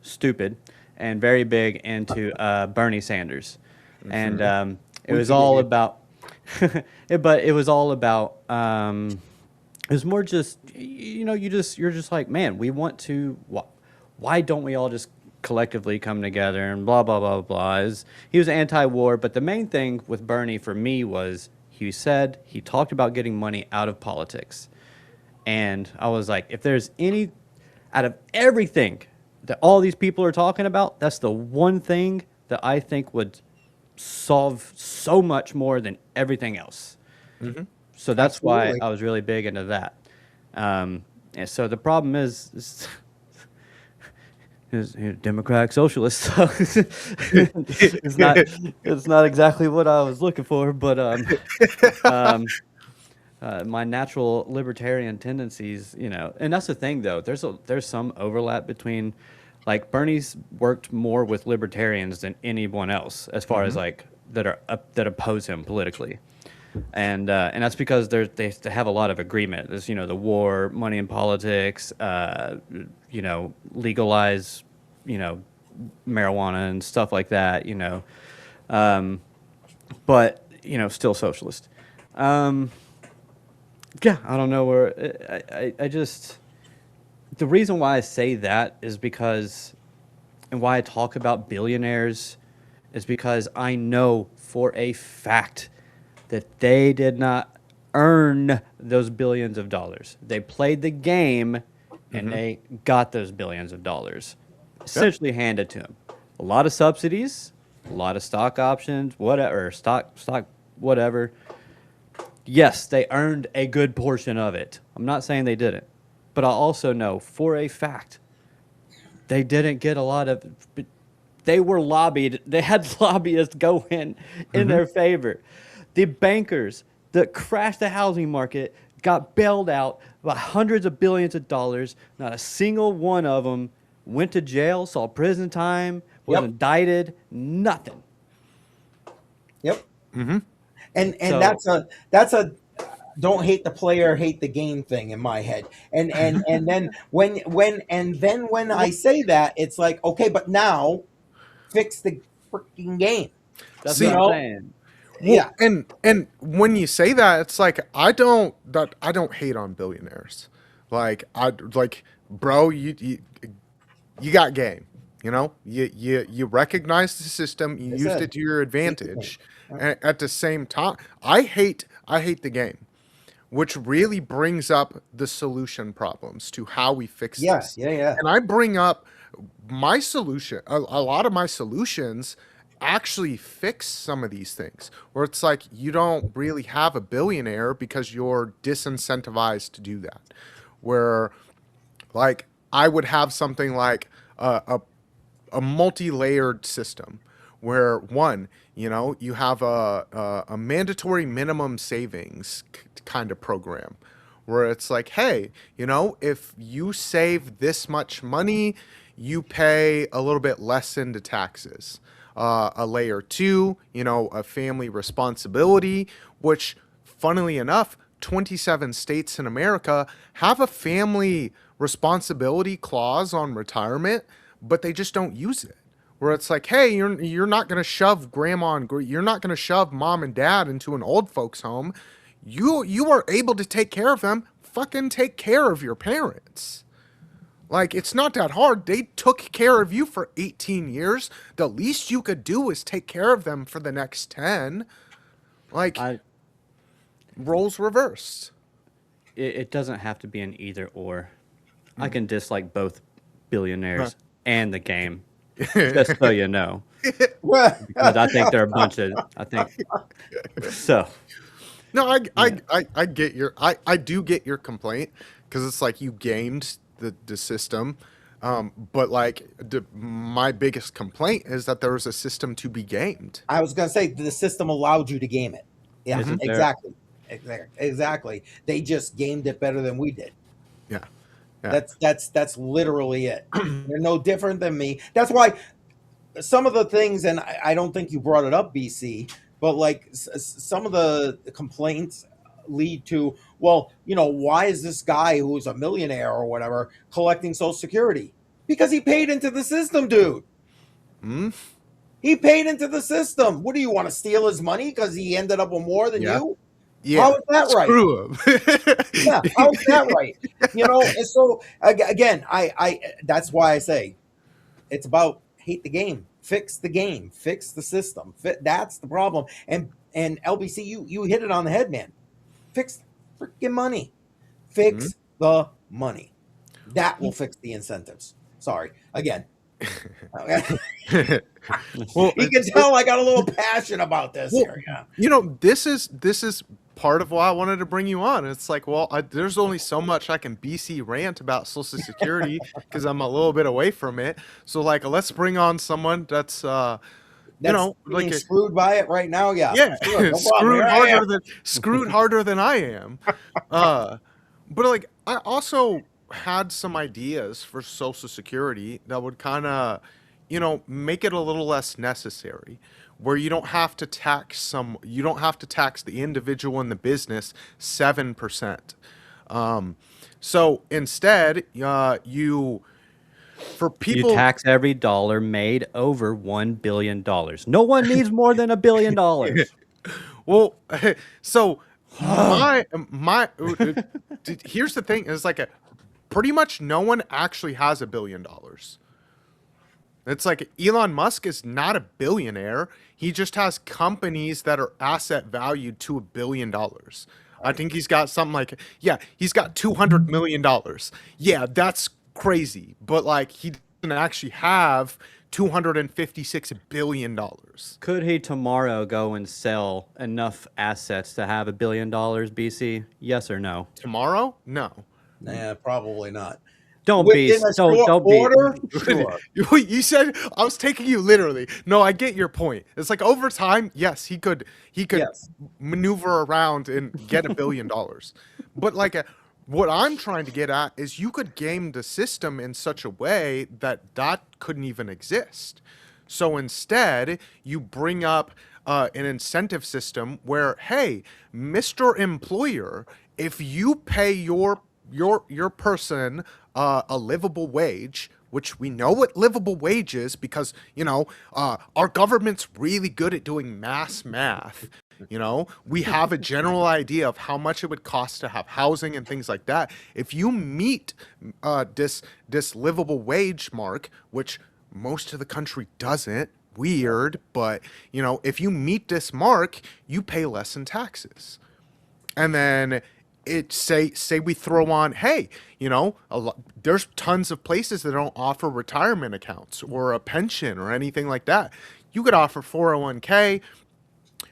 stupid and very big into Bernie Sanders, and it We was forgive all you. about, but it was all about. It was more just you're just like, man, we want to. Why don't we all just collectively come together and blah blah blah blah? He was anti-war, but the main thing with Bernie for me was he talked about getting money out of politics. And I was like, if there's any, out of everything that all these people are talking about, that's the one thing that I think would solve so much more than everything else. So that's why Absolutely. I was really big into that. And so the problem is democratic socialist. So it's not exactly what I was looking for, but um, my natural libertarian tendencies, and that's the thing though. There's some overlap between, like Bernie's worked more with libertarians than anyone else as far as like that oppose him politically, and that's because they have a lot of agreement. There's the war, money in politics, legalize, you know, marijuana and stuff like that. But still socialist. Um, Yeah, I don't know where I just the reason why I say that is because and why I talk about billionaires is because I know for a fact that they did not earn those billions of dollars. They played the game and they got those billions of dollars Yep. essentially handed to them. A lot of subsidies, a lot of stock options, whatever, stock whatever. Yes, they earned a good portion of it. I'm not saying they didn't. But I also know for a fact they didn't get a lot of. They were lobbied. They had lobbyists go in their favor. The bankers that crashed the housing market got bailed out by hundreds of billions of dollars. Not a single one of them went to jail, saw prison time, was Yep. indicted, nothing. Yep. And So that's a don't hate the player, hate the game thing in my head. And then when I say that, it's like, okay, but now fix the freaking game. that's You what See, I'm know? saying. Yeah. well, and when you say that, it's like I don't hate on billionaires. Like bro, you got game. You recognize the system. You I used said it to your hate the game. advantage. Yeah. At the same time, I hate the game, which really brings up the solution problems to how we fix Yeah. this. Yeah. Yeah. And I bring up my solution. A lot of my solutions actually fix some of these things where it's like you don't really have a billionaire because you're disincentivized to do that. Where like I would have something like a multi-layered system where one, you have a mandatory minimum savings kind of program where it's like, hey, if you save this much money, you pay a little bit less into taxes. A layer two, a family responsibility, which funnily enough, 27 states in America have a family responsibility clause on retirement, but they just don't use it. Where it's like, hey, you're not gonna shove you're not gonna shove mom and dad into an old folks home. You are able to take care of them. Fucking take care of your parents. Like, it's not that hard. They took care of you for 18 years. The least you could do is take care of them for the next 10. Like, I roles reversed. it doesn't have to be an either or. I Mm. can dislike both Right. billionaires and the game Just so you know, because I think they're a bunch of. I think so. No, Yeah. I get I do get your complaint because it's like you gamed the system, but like my biggest complaint is that there was a system to be gamed. I was going to say the system allowed you to game it. Yeah, Isn't there? exactly. Exactly. They just gamed it better than we did. Yeah, yeah. That's literally it. They're no different than me. That's why some of the things, and I don't think you brought it up, BC, but like some of the complaints lead to, well, why is this guy who's a millionaire or whatever collecting Social Security? Because he paid into the system, dude. Hmm? He paid into the system. What do you want to steal his money because he ended up with more than Yeah, you? How yeah. is that right? Screw him. Yeah, how's that right? And so again, I that's why I say it's about hate the game, fix the system. That's the problem. And LBC, you hit it on the head, man. Fix the freaking money. Mhm. Fix the money. That will fix the incentives. Sorry, again. Well, You can tell I got a little passion about this well, here. Yeah. this is part of why I wanted to bring you on. It's like, well, there's only so much I can BC rant about Social Security because I'm a little bit away from it. So, like, let's bring on someone that's, That's like being screwed by it right now. Yeah, yeah, sure, no problem. Here I am. screwed harder than I am. Uh, but like I also had some ideas for Social Security that would kind of, make it a little less necessary, where you don't have to tax the individual in the business 7%. Um, so instead, you for You people. tax every dollar made over $1 billion. No one needs more than $1 billion. Well, so here's the thing: is like pretty much no one actually has $1 billion. It's like Elon Musk is not a billionaire. He just has companies that are asset valued to $1 billion. I Right. think he's got something like, yeah, he's got $200 million. Yeah, that's crazy, but like he doesn't actually have $256 billion. Could he tomorrow go and sell enough assets to have $1 billion, BC? Yes or no? Tomorrow? No. Nah, probably not. Don't be. Within a Don't short don't be. order, sure. You said I was taking you literally. No, I get your point. It's like over time, yes, he could Yes. maneuver around and get $1 billion. But like what I'm trying to get at is you could game the system in such a way that that couldn't even exist. So instead, you bring up an incentive system where, hey, Mr. Employer, if you pay your person a livable wage, which we know what livable wage is because our government's really good at doing math. We have a general idea of how much it would cost to have housing and things like that. If you meet this livable wage mark, which most of the country doesn't, weird, but if you meet this mark, you pay less in taxes. And then say we throw on, hey, there's tons of places that don't offer retirement accounts or a pension or anything like that. You could offer 401k.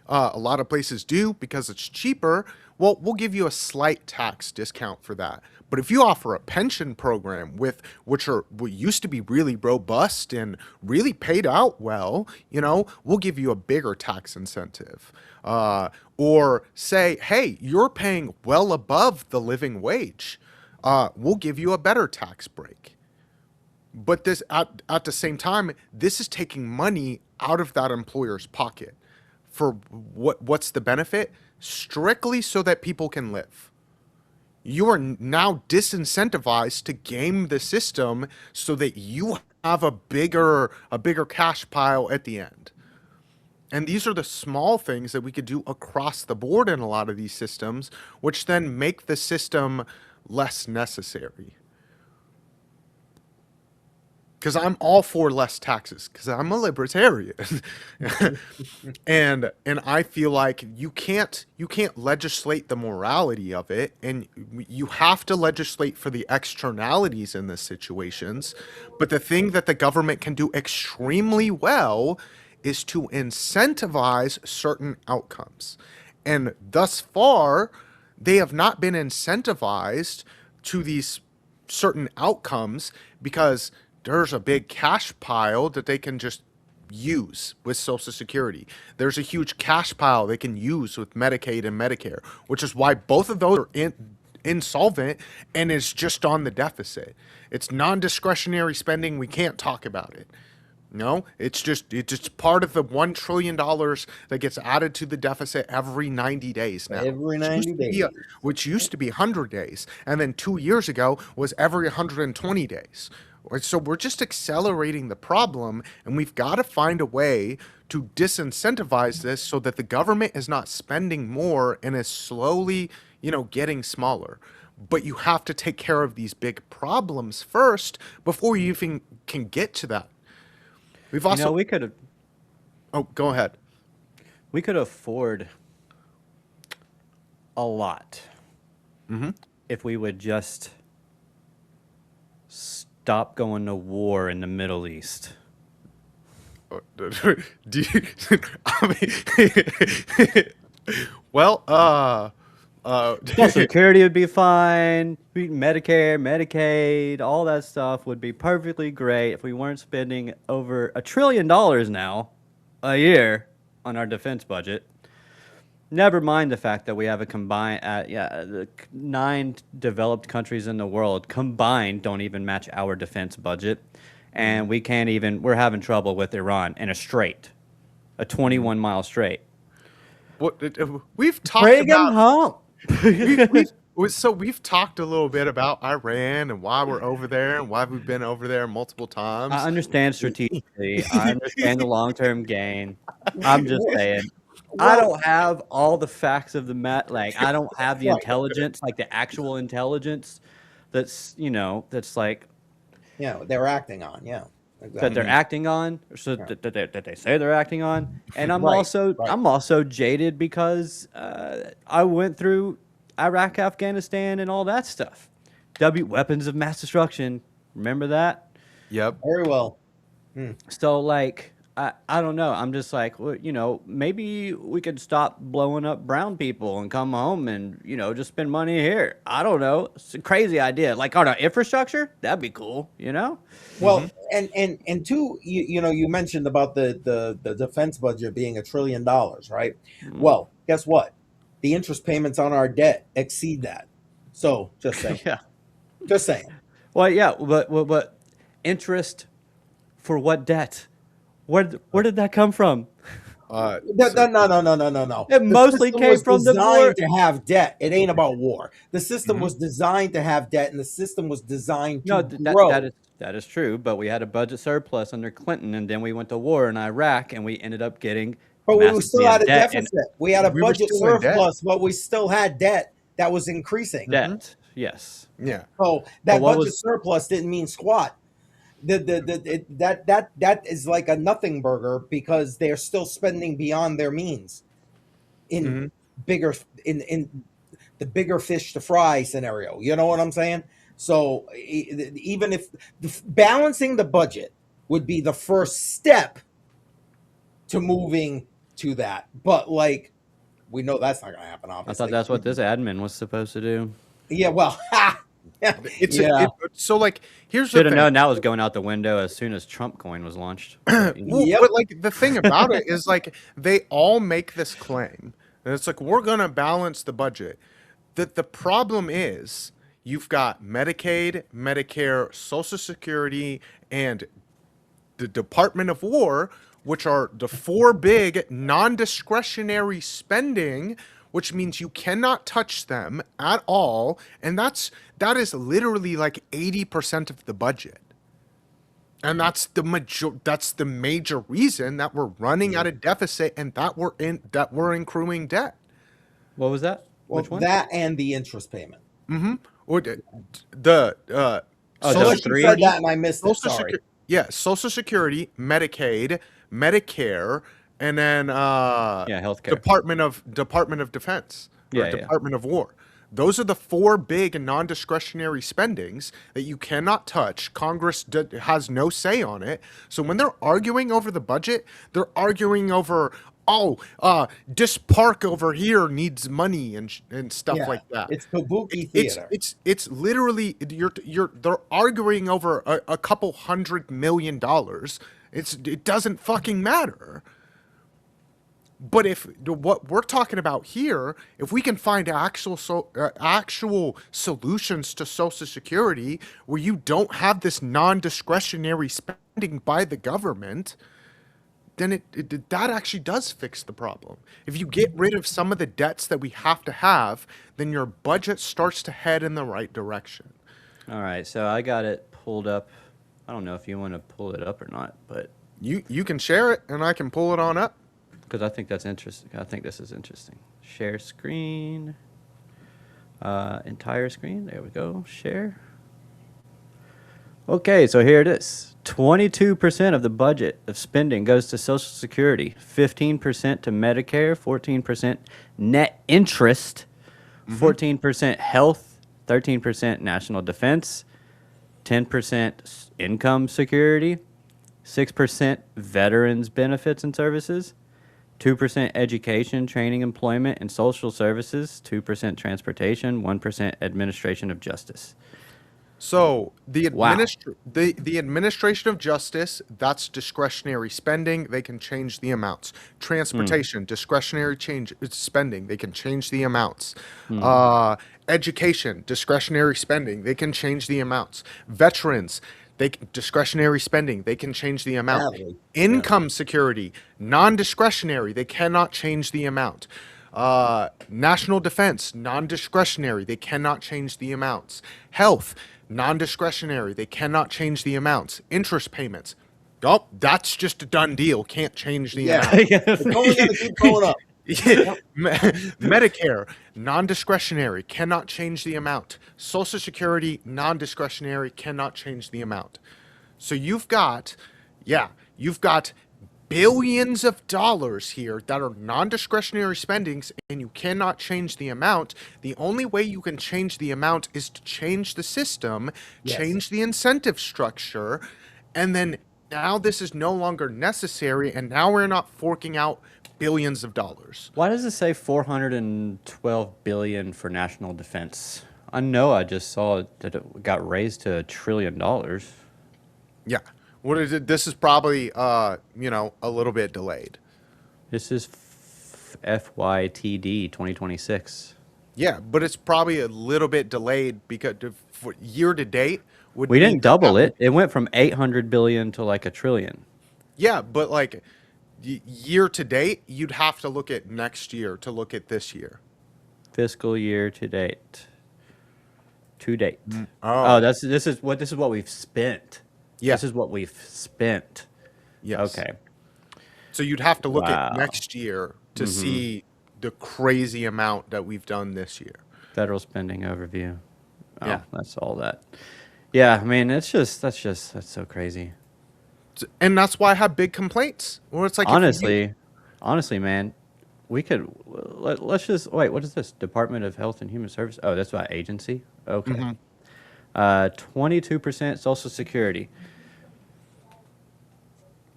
A lot of places do because it's cheaper. Well, we'll give you a slight tax discount for that. But if you offer a pension program with what used to be really robust and really paid out well, we'll give you a bigger tax incentive. Or say, hey, you're paying well above the living wage. We'll give you a better tax break. But this at the same time, this is taking money out of that employer's pocket. For what's the benefit? Strictly so that people can live. You are now disincentivized to game the system so that you have a bigger cash pile at the end. And these are the small things that we could do across the board in a lot of these systems, which then make the system less necessary. because I'm all for less taxes because I'm a libertarian. And I feel like you can't legislate the morality of it, and you have to legislate for the externalities in this situations. But the thing that the government can do extremely well is to incentivize certain outcomes. And thus far, they have not been incentivized to these certain outcomes because there's a big cash pile that they can just use with Social Security. There's a huge cash pile they can use with Medicaid and Medicare, which is why both of those are insolvent and is just on the deficit. It's non-discretionary spending. We can't talk about it. No, it's just part of the $1 trillion that gets added to the deficit every 90 days now. Every Which 90 used to be days. which used to be 100 days, and then 2 years ago was every 120 days. So we're just accelerating the problem, and we've got to find a way to disincentivize this so that the government is not spending more and is slowly, getting smaller. But you have to take care of these big problems first before you even can get to that. We've You also. know, we could Oh, go ahead. afford a lot if we would just stop going to war in the Middle East. Do you, I mean, well, Social Security would be fine. Medicare, Medicaid, all that stuff would be perfectly great if we weren't spending over $1 trillion now a year on our defense budget. Never mind the fact that we have a combined, the 9 developed countries in the world combined don't even match our defense budget, and we can't even. We're having trouble with Iran in a 21-mile strait. we've talked Bring 'em about. home. We've talked a little bit about Iran and why we're over there and why we've been over there multiple times. I understand strategically. I understand the long-term gain. I'm just saying. I don't have all the facts of the like I don't have the intelligence, like the actual intelligence that's like Yeah, they're acting on. Yeah, exactly. that they're acting on, so that they say they're acting on. And I'm Right, also jaded because I went through Iraq, Afghanistan, and all that stuff. Weapons of mass destruction. Remember that? Yep. Very well. So like I don't know. I'm just like, well, maybe we could stop blowing up brown people and come home and just spend money here. I don't know. It's a crazy idea. Like on our infrastructure, that'd be cool. Well, and two, you mentioned about the defense budget being $1 trillion, right? Well, guess what? The interest payments on our debt exceed that. So just saying. Yeah. Just saying. Well, yeah, but interest for what debt? Where did that come from? No. It mostly came from the war. Designed to have debt. It ain't about war. The system was designed to have debt, and the system was designed to grow. That is true. But we had a budget surplus under Clinton, and then we went to war in Iraq, and we ended up getting. But we still had a debt deficit. We had a we were budget still in debt. surplus, but we still had debt that was increasing. Debt, yes. Yeah. So that budget surplus didn't mean squat. That is like a nothing burger because they're still spending beyond their means in in the bigger fish to fry scenario. You know what I'm saying? So even if balancing the budget would be the first step to moving to that, but like we know that's not going to happen. Obviously, I thought that's what this admin was supposed to do. Yeah, well, So like here's Should the have thing. known that was going out the window as soon as Trump coin was launched. But like the thing about it is like they all make this claim, and it's like we're gonna balance the budget. The problem is you've got Medicaid, Medicare, Social Security, and the Department of War, which are the 4 big non-discretionary spending, which means you cannot touch them at all, and that is literally like 80% of the budget. And that's the major reason that we're running at a deficit and that we're accruing debt. What was that? well, Which one? that and the interest payment. Or So those unless you three? said that and I missed it. Social Sorry. Yeah, Social Security, Medicaid, Medicare, and then Yeah, healthcare. Department of Defense or Yeah, yeah. Department of War. Those are the four big and non-discretionary spendings that you cannot touch. Congress has no say on it. So when they're arguing over the budget, they're arguing over, oh, this park over here needs money and stuff Yeah, like that. it's kabuki theater. It's literally they're arguing over a couple $100 million. It doesn't fucking matter. But if what we're talking about here, if we can find actual solutions to Social Security where you don't have this non-discretionary spending by the government, then that actually does fix the problem. If you get rid of some of the debts that we have to have, then your budget starts to head in the right direction. All right, so I got it pulled up. I don't know if you want to pull it up or not, but You can share it and I can pull it on up. because I think that's interesting. I think this is interesting. Share screen. Entire screen. There we go. Share. Okay, so here it is. 22% of the budget of spending goes to Social Security, 15% to Medicare, 14% net interest, 14% health, 13% national defense, 10% income security, 6% veterans benefits and services, 2% education, training, employment, and social services, 2% transportation, 1% administration of justice. So Wow. the administration of justice, that's discretionary spending. They can change the amounts. Transportation, discretionary change spending. They can change the amounts. Education, discretionary spending. They can change the amounts. Veterans, discretionary spending. They can change the amount. Sadly. Income security, non-discretionary. They cannot change the amount. National defense, non-discretionary. They cannot change the amounts. Health, non-discretionary. They cannot change the amounts. Interest payments. Oh, that's just a done deal. Can't change the amount. It's only going to keep going up. Yep. Medicare, non-discretionary, cannot change the amount. Social Security, non-discretionary, cannot change the amount. So you've got billions of dollars here that are non-discretionary spendings and you cannot change the amount. The only way you can change the amount is to change the system, Yes. change the incentive structure, and then now this is no longer necessary and now we're not forking out billions of dollars. Why does it say 412 billion for national defense? I know I just saw that it got raised to $1 trillion. Yeah. What is it? This is probably a little bit delayed. This is FYTD 2026. Yeah, but it's probably a little bit delayed because for year to date would We mean didn't that double would- it. It went from 800 billion to like $1 trillion. Yeah, but like year to date, you'd have to look at next year to look at this year. Fiscal year to date. To date. Oh. This is what we've spent. Yeah. This is what we've spent. Yes. Okay. So you'd have to look Wow. at next year to see the crazy amount that we've done this year. Federal spending overview. Oh, Yeah. that's all that. Yeah, I mean, that's so crazy. And that's why I have big complaints. Where it's like, if you- Honestly, man, we could let's just wait. What is this? Department of Health and Human Services. Oh, that's by agency. Okay. 22% Social Security.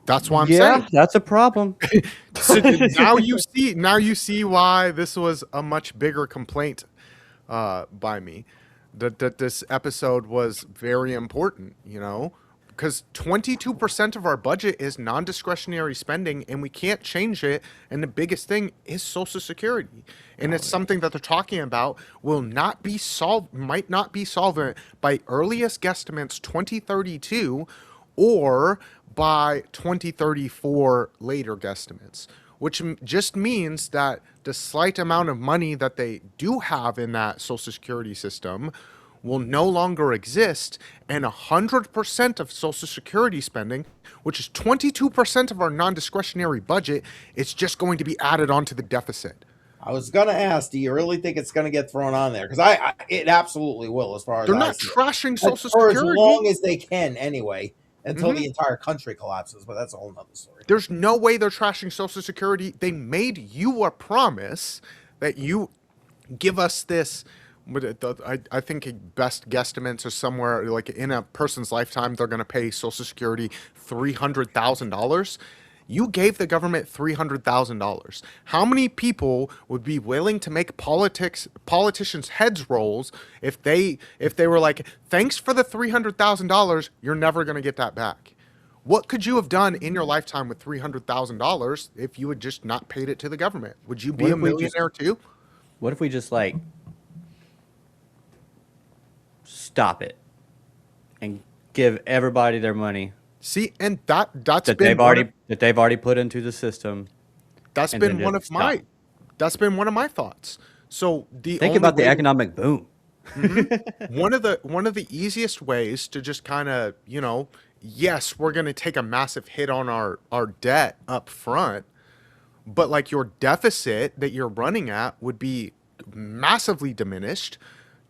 that's why I'm saying. That's a problem. So now you see why this was a much bigger complaint by me. That this episode was very important, because 22% of our budget is non-discretionary spending and we can't change it, and the biggest thing is Social Security, and it's something that they're talking about might not be solvent by earliest guesstimates 2032 or by 2034 later guesstimates, which just means that the slight amount of money that they do have in that Social Security system will no longer exist, and 100% of Social Security spending, which is 22% of our non-discretionary budget, is just going to be added onto the deficit. I was gonna ask, do you really think it's gonna get thrown on there? Because it absolutely will, as far as They're I not see it. trashing Social For as Security. long as they can, anyway. until the entire country collapses. But that's a whole nother story. There's no way they're trashing Social Security. They made you a promise that you give us this. I think best guesstimates are somewhere like in a person's lifetime, they're going to pay Social Security $300,000. You gave the government $300,000. How many people would be willing to make politicians' heads rolls if they were like, thanks for the $300,000, you're never going to get that back? What could you have done in your lifetime with $300,000 if you had just not paid it to the government? Would you be What a if we just millionaire too? What if we just like stop it and give everybody their money See, and that's that been they've already put into the system, that's and been then one just of stop? one of my thoughts. So the Think only about the way economic boom. one of the easiest ways to just kind of, yes, we're going to take a massive hit on our debt up front, but like your deficit that you're running at would be massively diminished.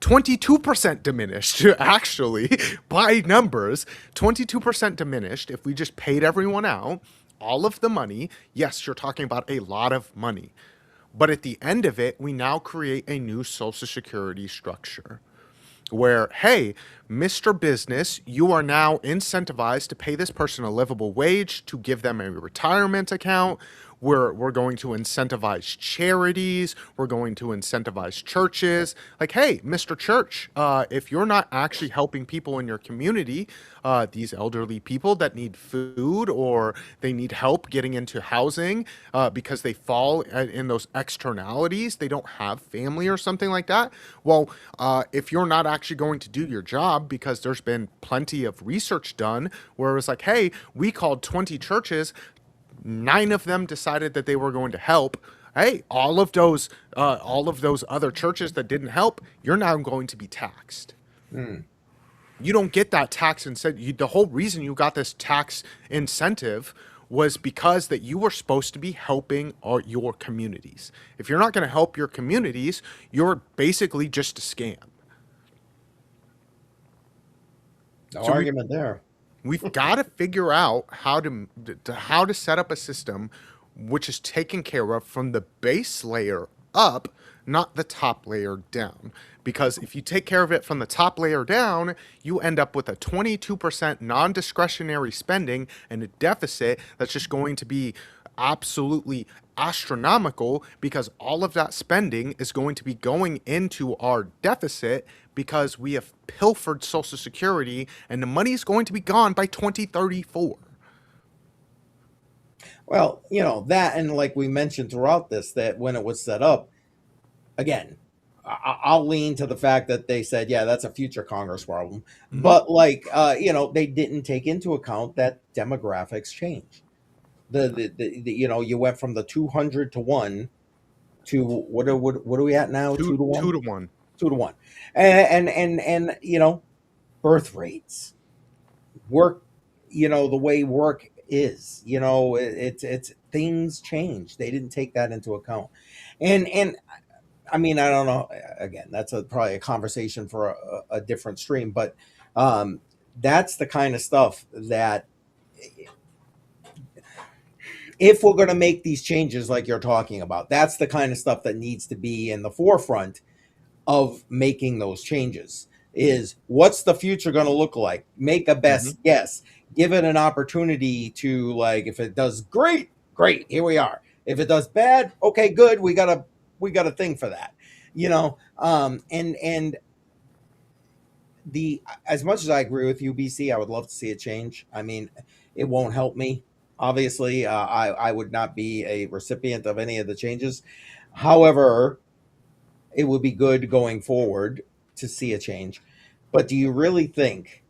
22% diminished, actually, by numbers. 22% diminished if we just paid everyone out all of the money. Yes, you're talking about a lot of money. But at the end of it, we now create a new Social Security structure where, hey, Mr. Business, you are now incentivized to pay this person a livable wage, to give them a retirement account. We're going to incentivize charities. We're going to incentivize churches. Like, hey, Mr. Church, if you're not actually helping people in your community, these elderly people that need food or they need help getting into housing because they fall in those externalities, they don't have family or something like that. Well, if you're not actually going to do your job, because there's been plenty of research done where it was like, hey, we called 20 churches, 9 of them decided that they were going to help. Hey, all of those other churches that didn't help, you're now going to be taxed. You don't get that tax incentive. The whole reason you got this tax incentive was because that you were supposed to be helping your communities. If you're not going to help your communities, you're basically just a scam. No So argument there. we've got to figure out how to set up a system which is taken care of from the base layer up, not the top layer down. Because if you take care of it from the top layer down, you end up with a 22% non-discretionary spending and a deficit that's just going to be absolutely astronomical, because all of that spending is going to be going into our deficit because we have pilfered Social Security and the money is going to be gone by 2034. Well, that, and like we mentioned throughout this, that when it was set up, again, I'll lean to the fact that they said, yeah, that's a future Congress problem. But like, they didn't take into account that demographics change. You went from the 200 to 1 to what are we at now? 2 to 1? 2 to 1. 2 to 1. And birth rates, work, the way work is, it's things change. They didn't take that into account. And I mean, I don't know. Again, that's probably a conversation for a different stream, but that's the kind of stuff that, if we're going to make these changes like you're talking about, that's the kind of stuff that needs to be in the forefront of making those changes. Is what's the future going to look like? Make a best guess. Give it an opportunity to, like, if it does great, here we are. If it does bad, okay, good. We got a thing for that. And as much as I agree with you, BC, I would love to see a change. I mean, it won't help me. Obviously, I would not be a recipient of any of the changes. However, it would be good going forward to see a change. But do you really think,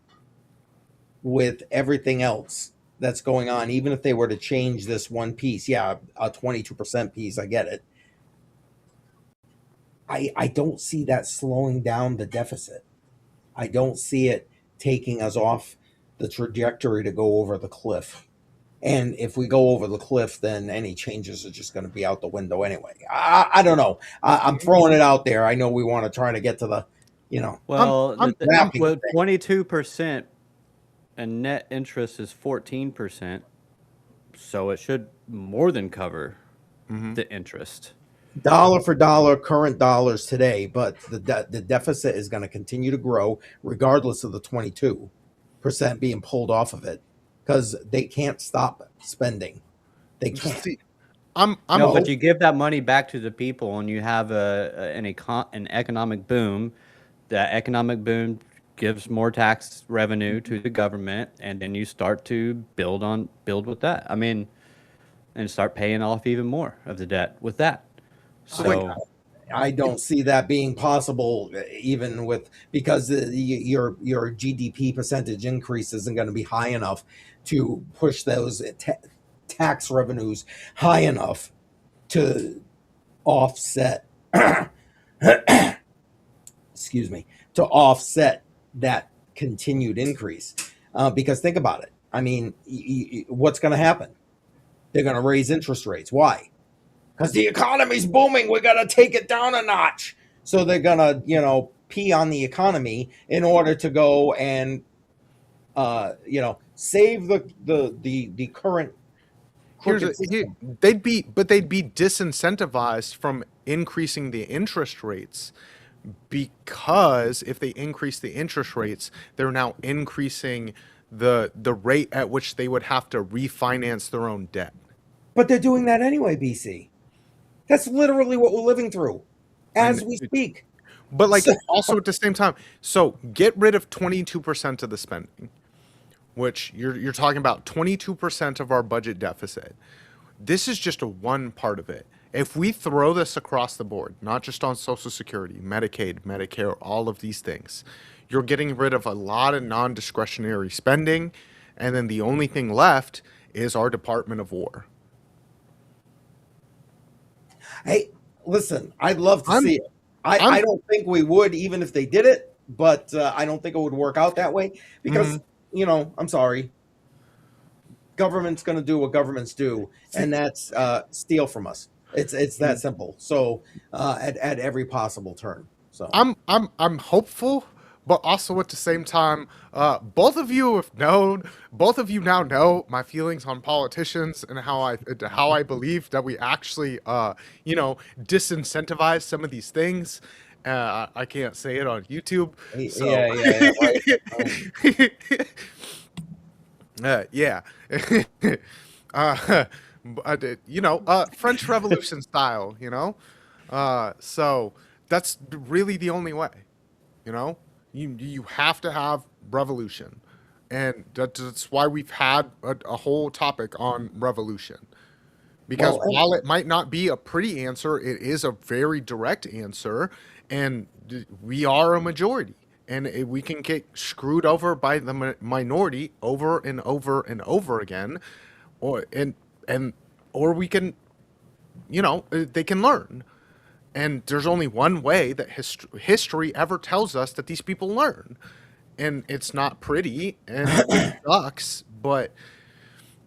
with everything else that's going on, even if they were to change this one piece, yeah, a 22% piece, I get it. I don't see that slowing down the deficit. I don't see it taking us off the trajectory to go over the cliff. And if we go over the cliff, then any changes are just going to be out the window anyway. I don't know. I'm throwing it out there. I know we want to try to get to the, Well, I'm- well, 22% and net interest is 14%, so it should more than cover the interest. Dollar for dollar, current dollars today, but the deficit is going to continue to grow regardless of the 22% being pulled off of it because they can't stop spending. They can't. See, I'm No, No, but you give that money back to the people, and you have an economic boom. That economic boom gives more tax revenue to the government, and then you start to build with that. I mean, and start paying off even more of the debt with that. so like So I don't see that being possible, even with because your GDP percentage increase isn't going to be high enough to push those tax revenues high enough to offset. Excuse me, to offset that continued increase. Because think about it. I mean, what's going to happen? They're going to raise interest rates. Why? Because the economy's booming. We got to take it down a notch. So they're going to, pee on the economy in order to go and, save the current crooked system. they'd be disincentivized from increasing the interest rates, because if they increase the interest rates, they're now increasing the rate at which they would have to refinance their own debt. But they're doing that anyway, BC. That's literally what we're living through as And we speak. but like So, also at the same time, so get rid of 22% of the spending, which you're talking about 22% of our budget deficit. This is just a one part of it. If we throw this across the board, not just on Social Security, Medicaid, Medicare, all of these things, you're getting rid of a lot of non-discretionary spending, and then the only thing left is our Department of War. hey, listen, I'd love to I'm see it. I I'm don't think we would, even if they did it, but I don't think it would work out that way because, I'm sorry, government's going to do what governments do, and that's steal from us. It's that simple. So at every possible turn. So I'm hopeful, but also at the same time, both of you now know my feelings on politicians and how I believe that we actually disincentivize some of these things. I can't say it on YouTube, so yeah, right. yeah. uh, French Revolution style, so that's really the only way. You have to have revolution, and that's why we've had a whole topic on revolution. Because Well, while it might not be a pretty answer, it is a very direct answer, and we are a majority, and we can get screwed over by the minority over and over and over again, or we can, they can learn. And there's only one way that history ever tells us that these people learn, and it's not pretty and it sucks, but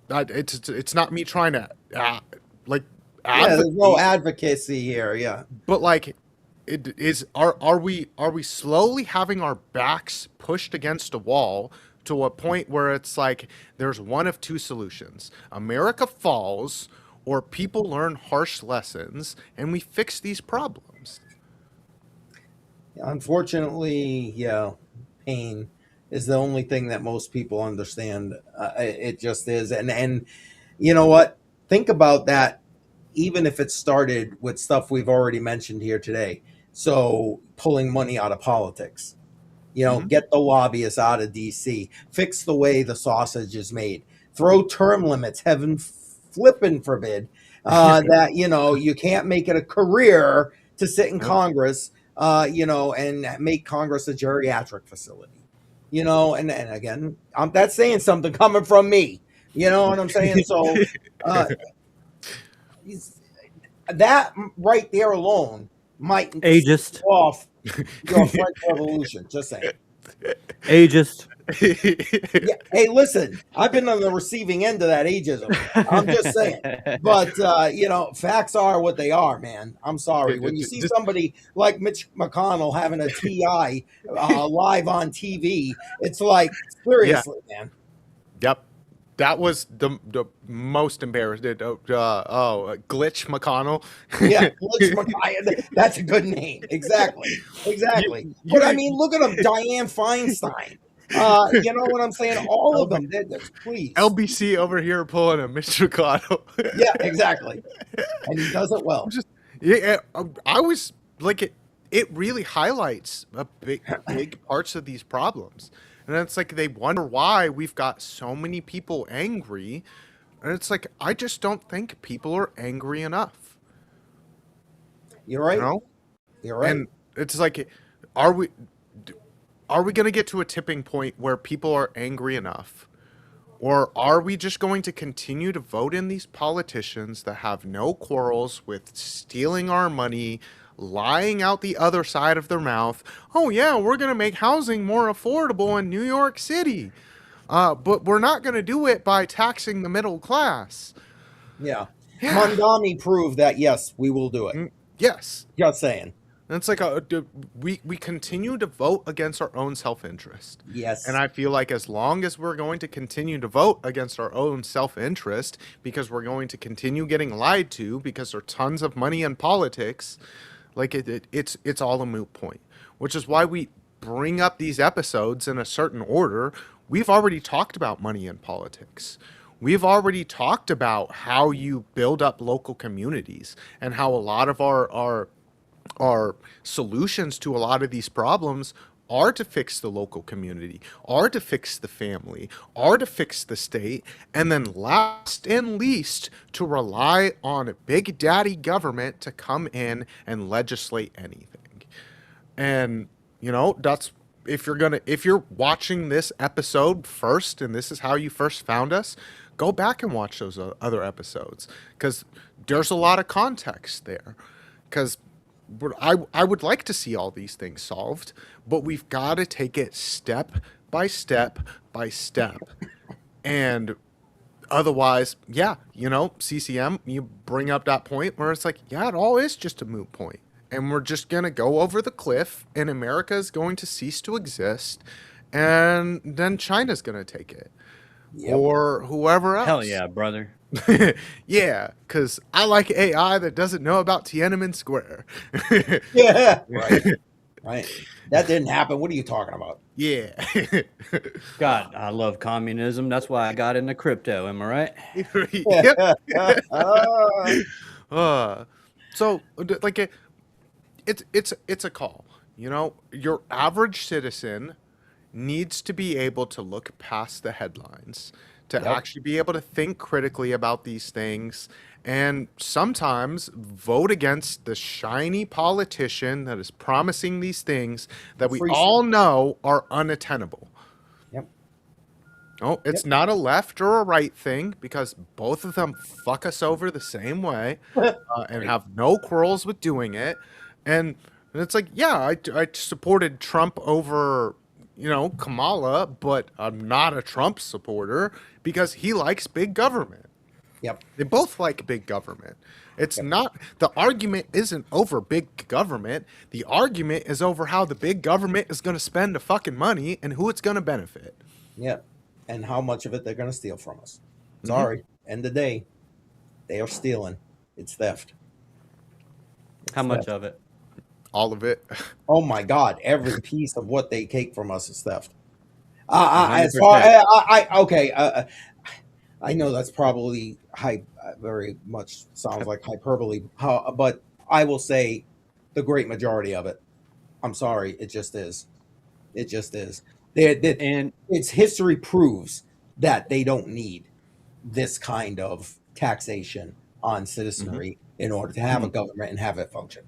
it's not me trying to like yeah, there's no advocate, advocacy here. Yeah. but like it is are we slowly having our backs pushed against a wall to a point where it's like there's one of two solutions: America falls, or people learn harsh lessons and we fix these problems. Unfortunately, yeah, pain is the only thing that most people understand. It just is, and you know what? Think about that. Even if it started with stuff we've already mentioned here today, so pulling money out of politics, Hmm. get the lobbyists out of DC, fix the way the sausage is made, throw term limits, heaven flippin' forbid, that, you can't make it a career to sit in Yep. Congress, and make Congress a geriatric facility, and again, that's saying something coming from me, you know what I'm saying? So, uh, that right there alone might set ageist, off your French Revolution. Just saying. ageist. Yeah. Hey, listen, I've been on the receiving end of that ageism. I'm just saying. But facts are what they are, man. I'm sorry. When you see Just somebody like Mitch McConnell having a TI live on TV, it's like yeah, seriously, man. Yep. That was the most embarrassing. Glitch McConnell. Yeah, Glitch McKay. That's a good name. Exactly. Exactly. But I You, mean, look at them. Diane Feinstein. You know what I'm saying? All of them. Please. LBC over here pulling a Mr. McConnell. Yeah, exactly. And he does it well. Just yeah, I was like it. It really highlights a big parts of these problems, and it's like they wonder why we've got so many people angry, and it's like I just don't think people are angry enough. You're You right. know, You're right. and it's like, are we are we going to get to a tipping point where people are angry enough? Or are we just going to continue to vote in these politicians that have no quarrels with stealing our money, lying out the other side of their mouth? Oh, yeah, we're going to make housing more affordable in New York City. But we're not going to do it by taxing the middle class. Yeah. Yeah. Mondami proved that, yes, we will do it. Yes. Just saying. And it's like we continue to vote against our own self-interest. And Yes. I feel like as long as we're going to continue to vote against our own self-interest because we're going to continue getting lied to because there's tons of money in politics, like it's all a moot point. Which is why we bring up these episodes in a certain order. We've already talked about money in politics. We've already talked about how you build up local communities and how a lot of our solutions to a lot of these problems are to fix the local community, are to fix the family, are to fix the state, and then last and least to rely on big daddy government to come in and legislate anything. And that's if you're watching this episode first and this is how you first found us, go back and watch those other episodes because there's a lot of context there. Because I would like to see all these things solved, but we've got to take it step by step by step. And otherwise, yeah, CCM, you bring up that point where it's like, yeah, it all is just a moot point. And we're just going to go over the cliff, and America is going to cease to exist, and then China's going to take it. Yep. Or whoever else. Hell yeah, brother. Yeah, because I like AI that doesn't know about Tiananmen Square. Yeah. Right. Right. That didn't happen. What are you talking about? Yeah. God, I love communism. That's why I got into crypto. Am I right? Yep. So like it's a call. Your average citizen needs to be able to look past the headlines, to Yep. actually be able to think critically about these things, and sometimes vote against the shiny politician that is promising these things that we Free all know are unattainable. Yep. Oh, it's not a left or a right thing because both of them fuck us over the same way and have no quarrels with doing it. And it's like, yeah, I supported Trump over, Kamala, but I'm not a Trump supporter because he likes big government. Yep. They both like big government. It's not, the argument isn't over big government. The argument is over how the big government is going to spend the fucking money and who it's going to benefit. Yep. And how much of it they're going to steal from us. Sorry. End of the day, they are stealing. It's theft. How much of it? All of it. Oh my God! Every piece of what they take from us is theft. As 100%. far, okay. I know that's probably very much sounds like hyperbole, but I will say the great majority of it. I'm sorry, it just is. It just is. And Its history proves that they don't need this kind of taxation on citizenry in order to have a government and have it function.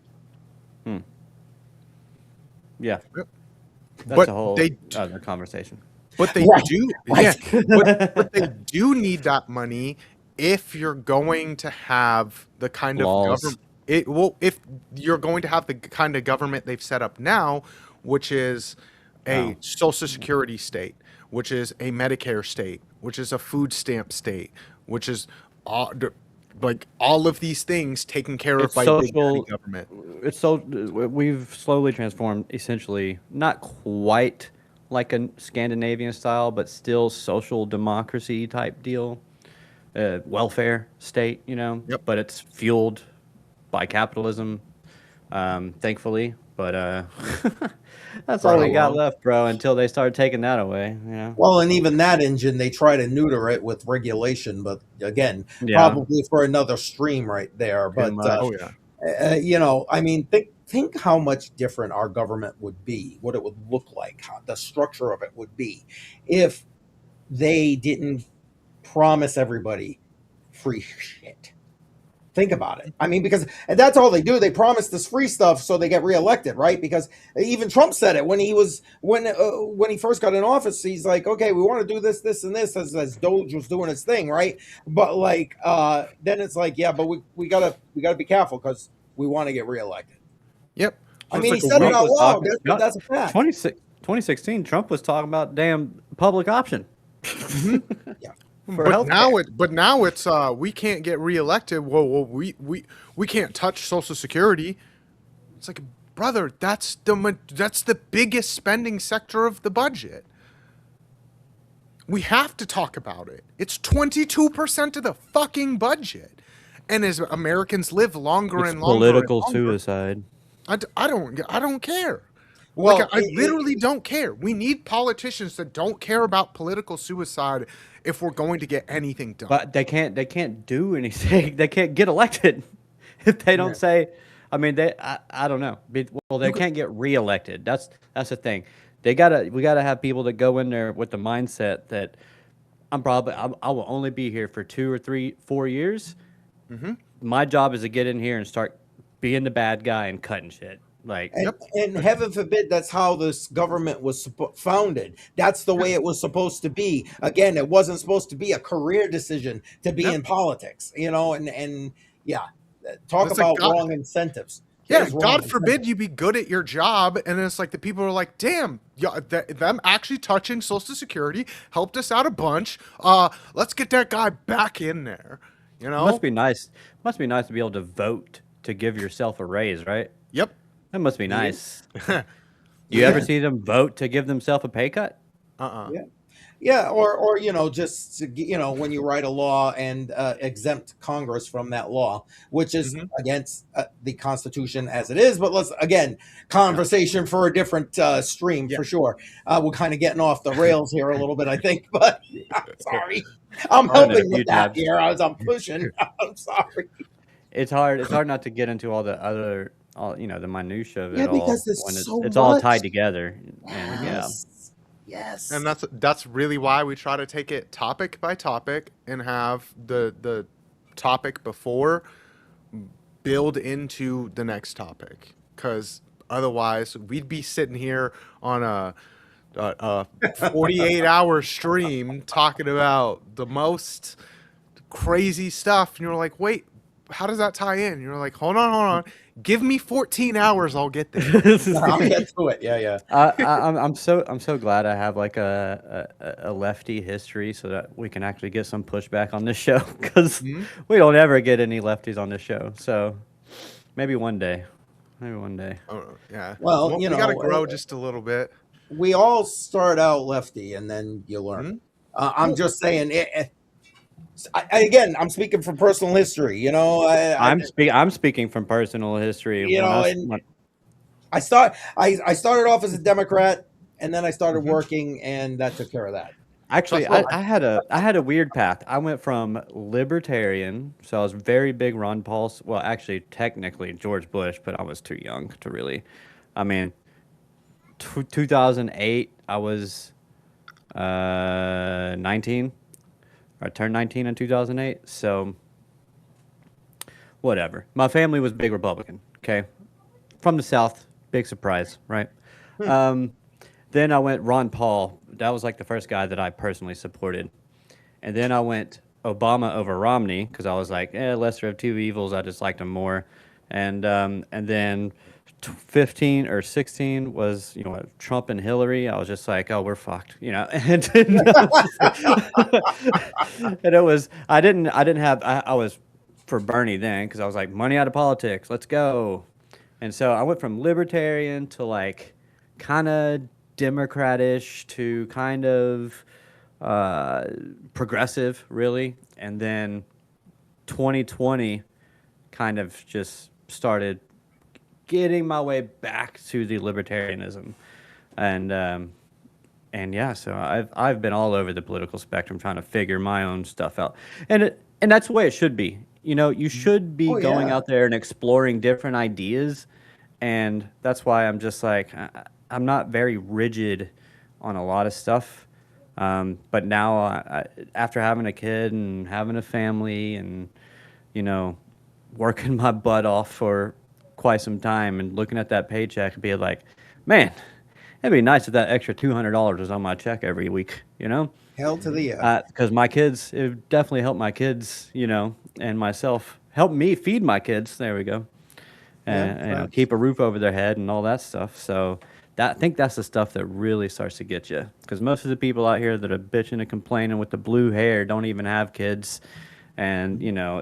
yeah, Yep. that's But a whole they- other conversation. But they Right. do, Right. yeah. But they do need that money if you're going to have the kind of Laws. government. If you're going to have the kind of government they've set up now, which is a Oh. social security state, which is a Medicare state, which is a food stamp state, which is like all of these things taken care of It's by big daddy social. government. We've slowly transformed, essentially, not quite like a Scandinavian style, but still social democracy type deal, welfare state, you know, Yep. but it's fueled by capitalism, thankfully. But that's all Right we got along. left, bro, until they start taking that away, you know? Well, and even that engine, they try to neuter it with regulation, but again, Yeah, probably for another stream right there. too But Oh much. yeah. you know, I mean, think how much different our government would be, what it would look like, how the structure of it would be, if they didn't promise everybody free shit. Think about it. I mean, because that's all they do. They promise this free stuff so they get reelected, right? Because even Trump said it when he first got in office. He's like, okay, we want to do this, this, and this as Doge was doing his thing, right? But like, then it's like, yeah, but we gotta be careful because we want to get reelected. Yep. I So it's mean, he like a said it we. Trump out was loud. talking, That's a fact. 2016, Trump was talking about damn public option Mhm. Yeah. for But now healthcare. it's we can't get reelected. Well, we can't touch Social Security. It's like, brother, that's the biggest spending sector of the budget. We have to talk about it. It's 22% of the fucking budget. And as Americans live longer It's and longer and political longer, suicide. I don't care. Like Well, I literally don't care. We need politicians that don't care about political suicide if we're going to get anything done. But they can't do anything. They can't get elected if they yeah. don't say. I mean, I don't know. Well, You they could, can't get reelected. That's the thing. We gotta have people that go in there with the mindset that I will only be here for 2 or 3, 4 years. My job is to get in here and start being the bad guy and cutting shit. Like, And, yep. and heaven forbid that's how this government was founded. That's the Yeah. way it was supposed to be. Again, it wasn't supposed to be a career decision to be Yep. in politics, you know, and yeah, talk It's like about God. wrong incentives. Yeah, There's wrong God forbid incentives. you be good at your job, and it's like the people are like, "Damn, yeah, them actually touching Social Security helped us out a bunch. Let's get that guy back in there." You it must know? be nice. Must be nice to be able to vote to give yourself a raise, right? Yep. That must be Yeah, nice. You ever yeah, see them vote to give themselves a pay cut? Uh-uh. yeah. Yeah, or you know, just when you write a law and exempt Congress from that law, which is Hmm. against the Constitution as it is. But let's again, Yeah. conversation for a different stream Yeah. for sure. We're kind of getting off the rails here a little bit, I think. But I'm sorry, I'm Done it a helping few with that times. here as I'm pushing. I'm sorry. It's hard. It's hard not to get into all the other, the minutia of Yeah, it because all there's when so it's all much. tied together. And yeah, Yes, And yes. that's really why we try to take it topic by topic and have the topic before build into the next topic, because otherwise we'd be sitting here on a 48-hour stream talking about the most crazy stuff, and you're like, wait, how does that tie in? You're like, hold on, give me 14 hours, I'll get there. I'll get to it. Yeah, yeah. I'm so glad I have like a lefty history so that we can actually get some pushback on this show because Mhm. we don't ever get any lefties on this show. So maybe one day, maybe one day. Oh, yeah, Well, well, we got to grow just a little bit. we all start out lefty and then you learn. Mhm. I'm just saying again, I'm speaking from personal history, I'm speaking from personal history. and I started off as a Democrat and then I started Mhm. working and that took care of that. Actually, Trust So me. I had a weird path. I went from libertarian, so I was very big Ron Paul. Well, actually, technically George Bush, but I was too young to really. I mean, 2008, I was 19. I turned 19 in 2008. So whatever. My family was big Republican. Okay, from the South. Big surprise, right? Um, then I went Ron Paul. That was like the first guy that I personally supported. And then I went Obama over Romney because I was like, lesser of two evils. I just liked him more. And then 15 or 16 was Trump and Hillary. I was just like, oh, we're fucked, And, and it was I didn't have I was for Bernie then because I was like money out of politics. Let's go. And so I went from libertarian to like kind of Democratish to kind of progressive, really. And then 2020 kind of just started getting my way back to the libertarianism. And yeah, so I've been all over the political spectrum trying to figure my own stuff out. And that's the way it should be. You know, you should be Oh going yeah. out there and exploring different ideas. And that's why I'm just like I'm not very rigid on a lot of stuff. But now, after having a kid and having a family and, you know, working my butt off for quite some time and looking at that paycheck and being like, man, it'd be nice if that extra $200 was on my check every week, you know? Hell to the yes. Because my kids, it would definitely help my kids, you know, and myself, help me feed my kids. There we go. Yeah, And you know, facts. keep a roof over their head and all that stuff. So I think that's the stuff that really starts to get you. Because most of the people out here that are bitching and complaining with the blue hair don't even have kids, and you know,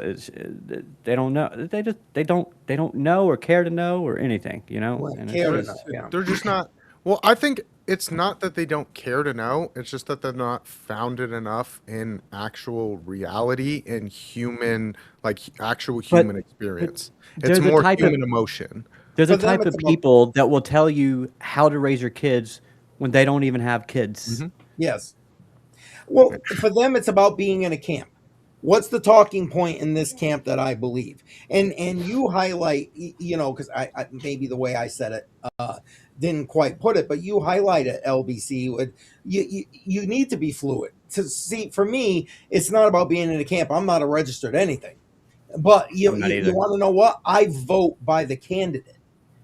they don't know. They don't know or care to know or anything. You know, Well, and it's care They're, enough. just Yeah. they're just not. Well, I think it's not that they don't care to know. It's just that they're not founded enough in actual reality and human, like actual but human but experience. It's they're the more type of human emotion. they're the For them, type it's of about people that will tell you how to raise your kids when they don't even have kids. yes. Well, for them, it's about being in a camp. What's the talking point in this camp that I believe? And you highlight, you know, because I maybe the way I said it didn't quite put it, but you highlight it, LBC. You need to be fluid. To see, for me, it's not about being in a camp. I'm not a registered anything. But I'm not you either. want to know what? I vote by the candidate.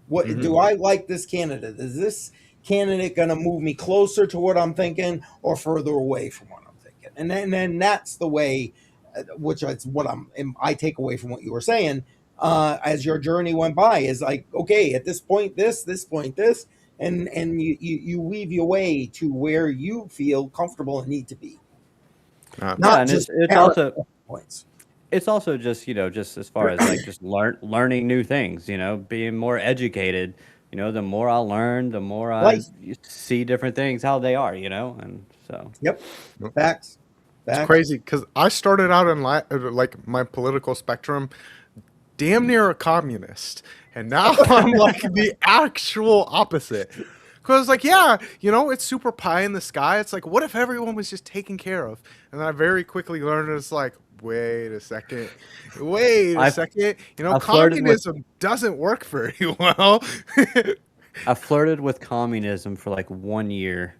What Hmm. do I like this candidate? Is this candidate going to move me closer to what I'm thinking or further away from what I'm thinking? And then that's the way, which is what I take away from what you were saying. As your journey went by, is like, okay, at this point, this point, this, and you weave your way to where you feel comfortable and need to be, Yeah, not and just it's parrot also points. it's also just, you know, just as far as like just learning new things, you know, being more educated. You know, the more I learn, the more I Life. see different things how they are, you know, and so Yep. Facts. It's Facts. crazy because I started out in like my political spectrum damn near a communist, and now I'm like the actual opposite. Because like, yeah, you know, it's super pie in the sky. It's like, what if everyone was just taken care of? And then I very quickly learned it's like, wait a second, wait a I second. You know, I flirted with communism doesn't work very well. I flirted with communism for like 1 year,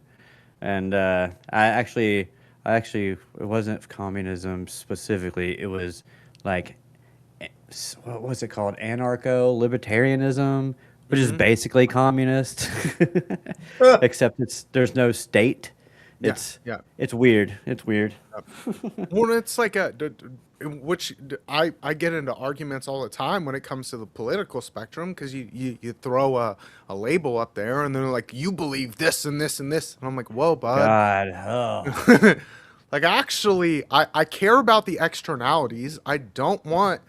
and I actually it wasn't communism specifically. It was like what was it called? Anarcho libertarianism, which is Hmm. basically communist, except there's no state. Yeah, It's yeah. it's weird. It's weird. Well, it's like I get into arguments all the time when it comes to the political spectrum because you throw a label up there and they're like, you believe this and this and this. And I'm like, whoa, bud. God, oh, Like, actually, I care about the externalities. I don't want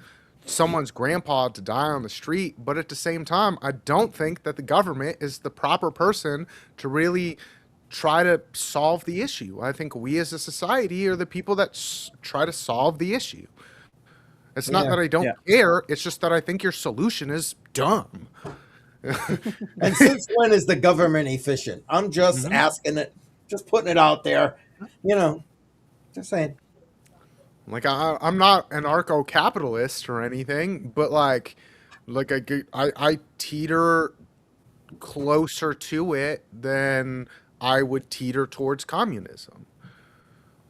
someone's grandpa to die on the street, but at the same time, I don't think that the government is the proper person to really try to solve the issue. I think we as a society are the people that try to solve the issue. It's not Yeah. that I don't yeah. care, it's just that I think your solution is dumb. And since when is the government efficient? I'm just Mhm. asking it, just putting it out there. You know, just saying. Like I'm not an anarcho-capitalist or anything, but like I teeter closer to it than I would teeter towards communism.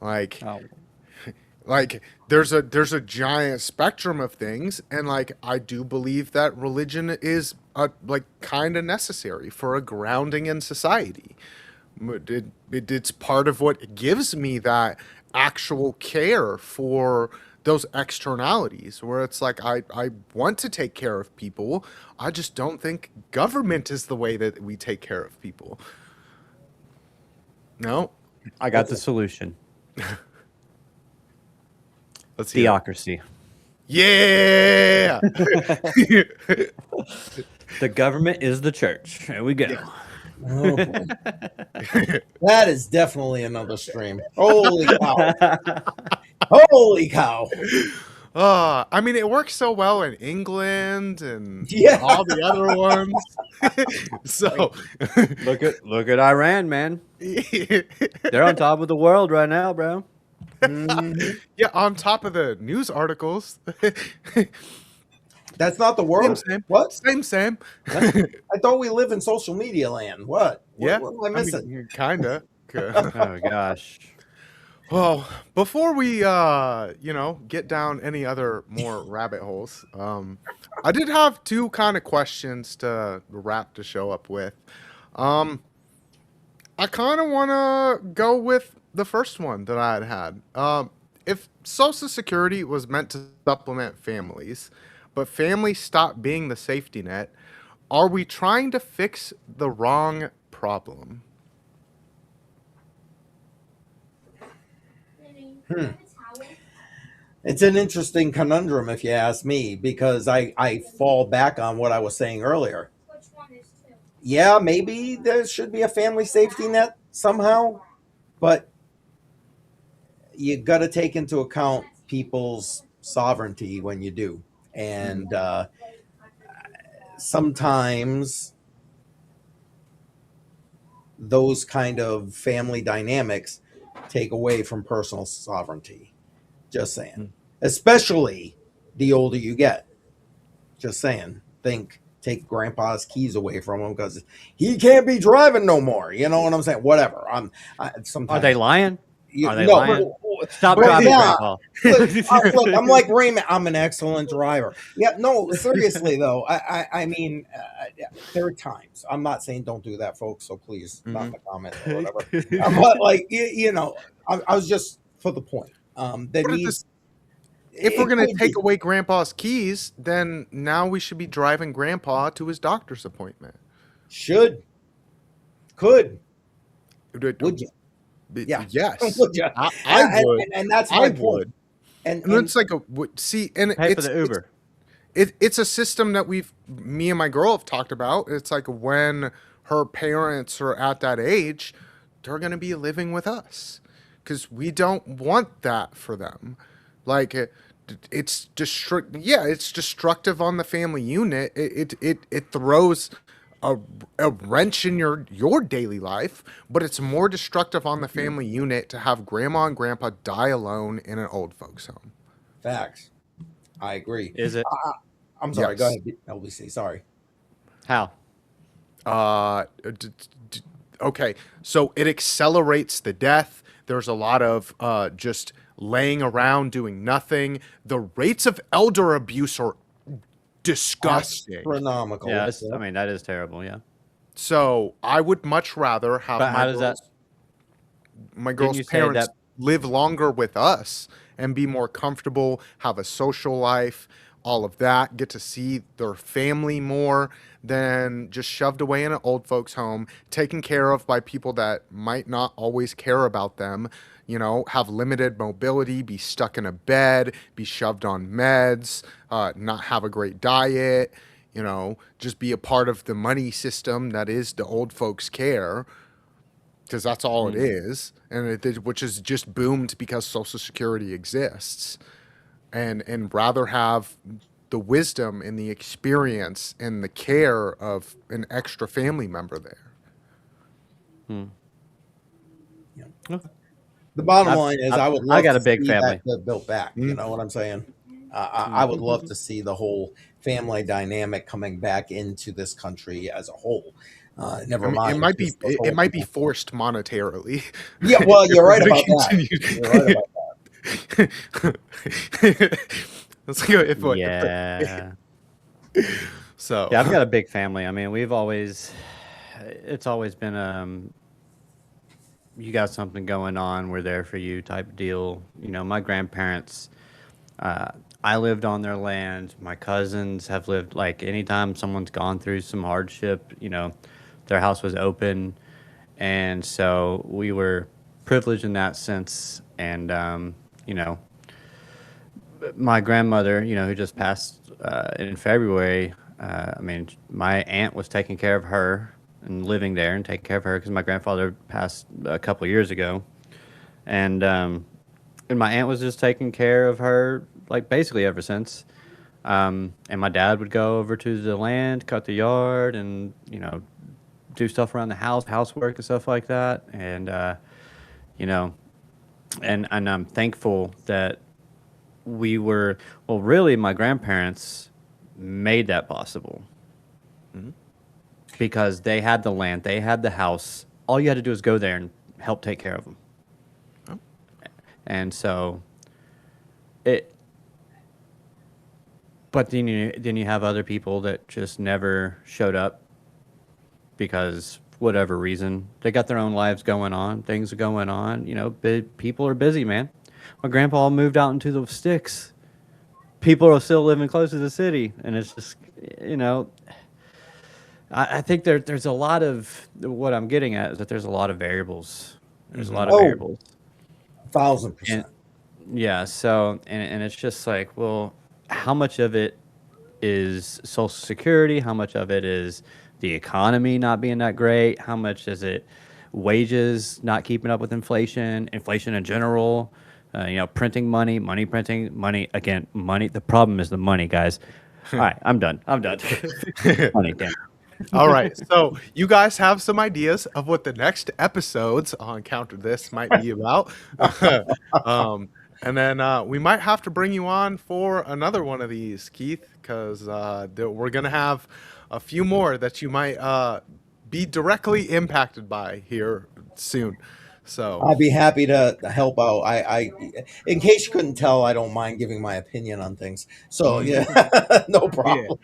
Like Oh, like there's a giant spectrum of things, and like I do believe that religion is like kind of necessary for a grounding in society. It's part of what gives me that actual care for those externalities where it's like I want to take care of people. I just don't think government is the way that we take care of people. No. I got the solution. Let's hear it. Theocracy. Yeah. The government is the church. There we go. Yeah. Oh boy. That is definitely another stream. Holy cow. Holy cow. I mean, it works so well in England and Yeah. all the other ones. So, Look at Iran, man. They're on top of the world right now, bro. Mhm. yeah, on top of the news articles. That's not the Same, world? same, What? same. I thought we live in social media land. What? Yeah, What am I I missing? mean, kinda. Oh gosh. Well, before we get down any other more rabbit holes, I did have two kind of questions to wrap the show up with. Um, I kind of want to go with the first one that I had. If Social Security was meant to supplement families, but families stopped being the safety net, are we trying to fix the wrong problem? It's an interesting conundrum, if you ask me, because I fall back on what I was saying earlier. Yeah, maybe there should be a family safety net somehow, but you got to take into account people's sovereignty when you do. And sometimes those kind of family dynamics take away from personal sovereignty. Just saying. Especially the older you get. Just saying. Take grandpa's keys away from him because he can't be driving no more. You know what I'm saying? Whatever. I Are sometimes they lying? Are they no, lying? Stop but driving, yeah. Grandpa. Look, I'm like Raymond. I'm an excellent driver. Yeah, no, seriously though. I mean, there are times. I'm not saying don't do that, folks. So please, not in the comments or whatever. But like I was just for the point. There But at this needs if we're it gonna could take be away grandpa's keys, then now we should be driving grandpa to his doctor's appointment. should could D- would you? Yeah, Yes, would you? I would. And that's I my point. would. And And it's like see, and Pay for the Uber. it's a system that me and my girl have talked about. It's like when her parents are at that age, they're gonna be living with us because we don't want that for them. Like it's destructive on the family unit. It throws a, a wrench in your daily life, but it's more destructive on the family unit to have grandma and grandpa die alone in an old folks home. facts. I agree. Is it? I'm sorry. Go Yes. ahead, LBC. Sorry. How? Okay, so it accelerates the death. There's a lot of just laying around doing nothing. The rates of elder abuse are disgusting. Astronomical. Yeah, Yeah. I mean that is terrible. Yeah, So I would much rather have but how does that? my Didn't girl's you say parents that? live longer with us and be more comfortable, have a social life, all of that, get to see their family more than just shoved away in an old folks home, taken care of by people that might not always care about them, have limited mobility, be stuck in a bed, be shoved on meds, not have a great diet, just be a part of the money system that is the old folks care because that's all it Mm. is, and which is just boomed because Social Security exists, and rather have the wisdom and the experience and the care of an extra family member there. Okay. The bottom line is, I would I love got to a big see that family. built back. You know what I'm saying? I Mm. would love to see the whole family dynamic coming back into this country as a whole. I Never mean, it mind might be just the it whole. might be forced monetarily. Yeah, well, if you're we're right gonna about that. You're right continue. about Let's go if Yeah. so. Yeah, I've got a big family. I mean, it's always been you got something going on, we're there for you type deal. My grandparents, I lived on their land. My cousins have lived, like, anytime someone's gone through some hardship, their house was open. And so we were privileged in that sense. And, my grandmother, who just passed in February, I mean, my aunt was taking care of her. and living there and taking care of her because my grandfather passed a couple of years ago, and my aunt was just taking care of her like basically ever since. And my dad would go over to the land, cut the yard, and do stuff around the house, housework and stuff like that. And you know, and I'm thankful that we were well. Really, my grandparents made that possible because they had the land, they had the house. All you had to do is go there and help take care of them. Oh. And so it. But then you have other people that just never showed up because whatever reason they got their own lives going on, things are going on. People are busy, man. My grandpa moved out into the sticks. People are still living close to the city, and it's just you know I think there's a lot of what I'm getting at is that there's a lot of variables. There's a lot of Oh, variables, and 1,000%. yeah. So and it's just like, well, how much of it is Social Security? How much of it is the economy not being that great? How much is it wages not keeping up with inflation? Inflation in general. Printing money, money printing, money again, money. The problem is the money, guys. All right, I'm done. I'm done. Money, damn. All right. So you guys have some ideas of what the next episodes on Counter This might be about. um, and then we might have to bring you on for another one of these, Keith, because we're going to have a few more that you might be directly impacted by here soon. So, I'll be happy to help out. In case you couldn't tell, I don't mind giving my opinion on things. So mhm, yeah, no yeah. problem.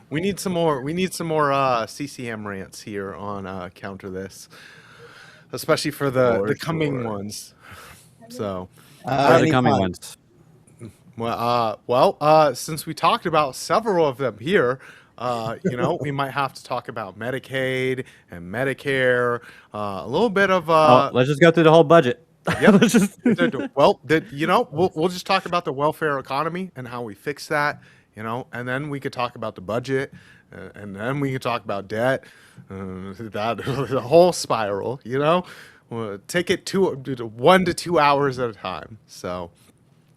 We need some more. We need some more CCM rants here on Counter This, especially for the For coming sure. ones. So, For I the coming Anytime. ones. since we talked about several of them here, we might have to talk about Medicaid and Medicare, a little bit of Oh, let's just go through the whole budget. yep. Let's just. Well, we'll just talk about the welfare economy and how we fix that, and then we could talk about the budget, and then we could talk about debt, that the whole spiral, take it 1 to 2 hours at a time. So,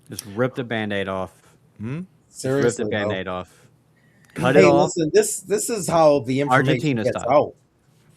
Just rip the Band-Aid off. Just rip the Seriously though. Band-Aid off. Cut it Hey, off. listen, this is how the information Argentina gets style.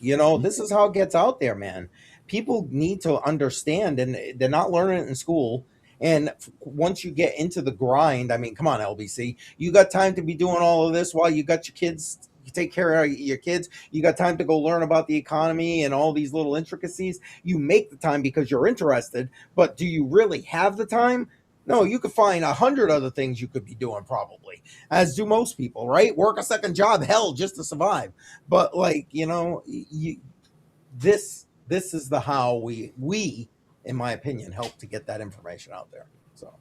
out. This is how it gets out there, man. People need to understand, and they're not learning it in school. And once you get into the grind, I mean, come on, LBC, you got time to be doing all of this while you got your kids. You take care of your kids. You got time to go learn about the economy and all these little intricacies. You make the time because you're interested, but do you really have the time? No, you could find 100 other things you could be doing, probably, as do most people, right? Work a second job, hell, just to survive. But like, this is the how we in my opinion help to get that information out there. So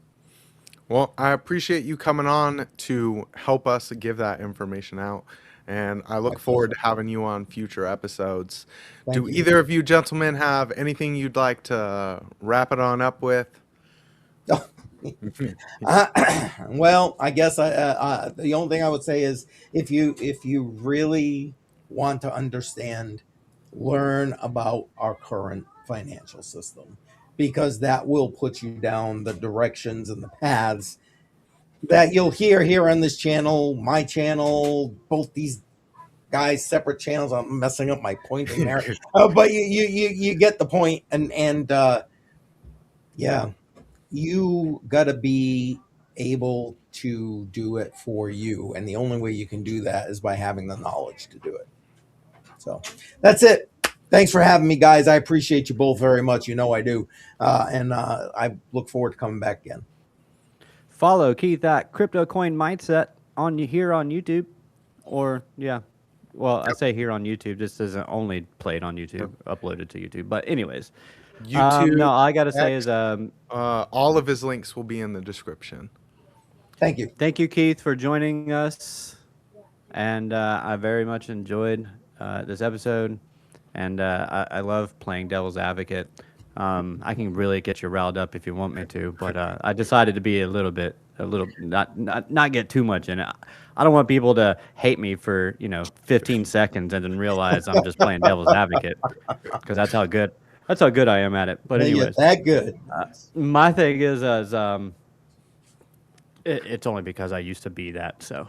well, I appreciate you coming on to help us give that information out. And I my look forward pleasure. to having you on future episodes. Thank Do you. either of you gentlemen have anything you'd like to wrap it on up with? Well, I guess the only thing I would say is if you really want to understand, learn about our current financial system, because that will put you down the directions and the paths that you'll hear here on this channel, my channel, both these guys separate channels. I'm messing up my pointing there, but you get the point, and yeah, you got to be able to do it for you, and the only way you can do that is by having the knowledge to do it. So that's it. Thanks for having me, guys. I appreciate you both very much. I do, and I look forward to coming back again. Follow Keith at Crypto Coin Mindset on here on YouTube, or yeah, well, I say here on YouTube. This isn't only played on YouTube, uploaded to YouTube. But anyways, YouTube, no, all I gotta say X, is all of his links will be in the description. Thank you. thank you, Keith, for joining us, and I very much enjoyed this episode, and I love playing devil's advocate. I can really get you riled up if you want me to, but I decided to be a little not get too much in it. I don't want people to hate me for 15 seconds and then realize I'm just playing devil's advocate, because that's how good I am at it. But Hey, you're anyways, that good. my thing is it's only because I used to be that. So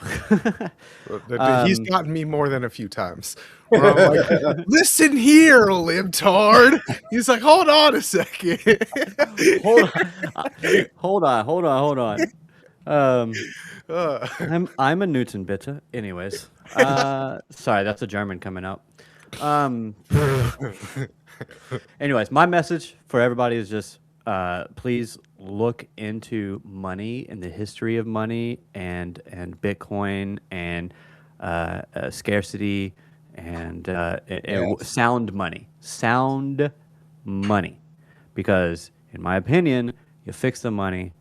He's gotten me more than a few times. Where I'm like, listen here, libtard. He's like, hold on a second. hold on. Uh, I'm a Newton bitter. Anyways, sorry, that's a German coming out. Anyways, my message for everybody is just please look into money and the history of money and Bitcoin and scarcity and Yes. sound money, because in my opinion, you fix the money,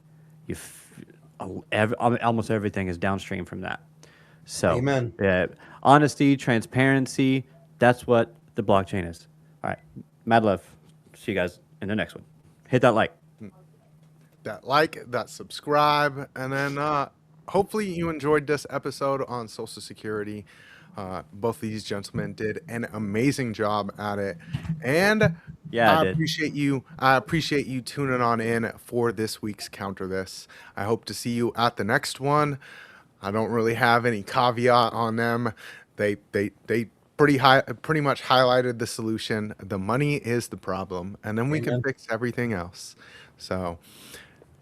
almost everything is downstream from that. So, Amen. honesty, transparency, that's what the blockchain is. All right. Mad love. See you guys in the next one. Hit that like. that subscribe, and then hopefully you enjoyed this episode on Social Security. Both of these gentlemen did an amazing job at it, and Yeah, I I did. appreciate you tuning on in for this week's Counter This. I hope to see you at the next one. I don't really have any caveat on them. They pretty much highlighted the solution. The money is the problem, and then we can Amen. fix everything else. So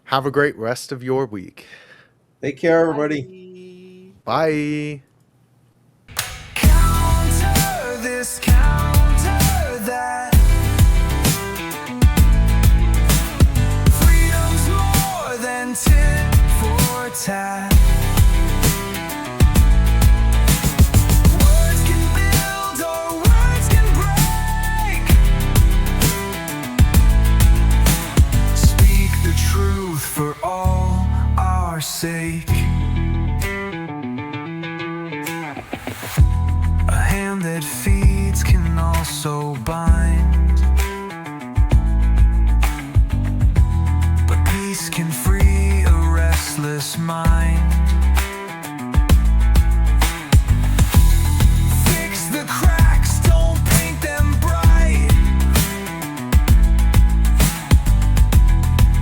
have a great rest of your week. Take care, everybody. Bye. Counter this, counter that. Freedom's more than tit for tat. Words can build or words can break. Speak the truth for all our sake. A hand that feeds can also bind, but peace can free a restless mind. Fix the cracks, don't paint them bright.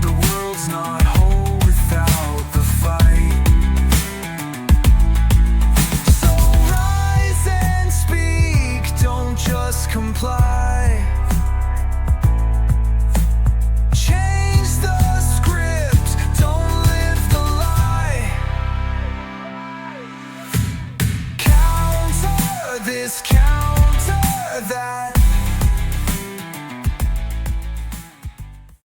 The world's not whole without the fight. So rise and speak, don't just comply. Change the script, don't live the lie. Counter this, counter that.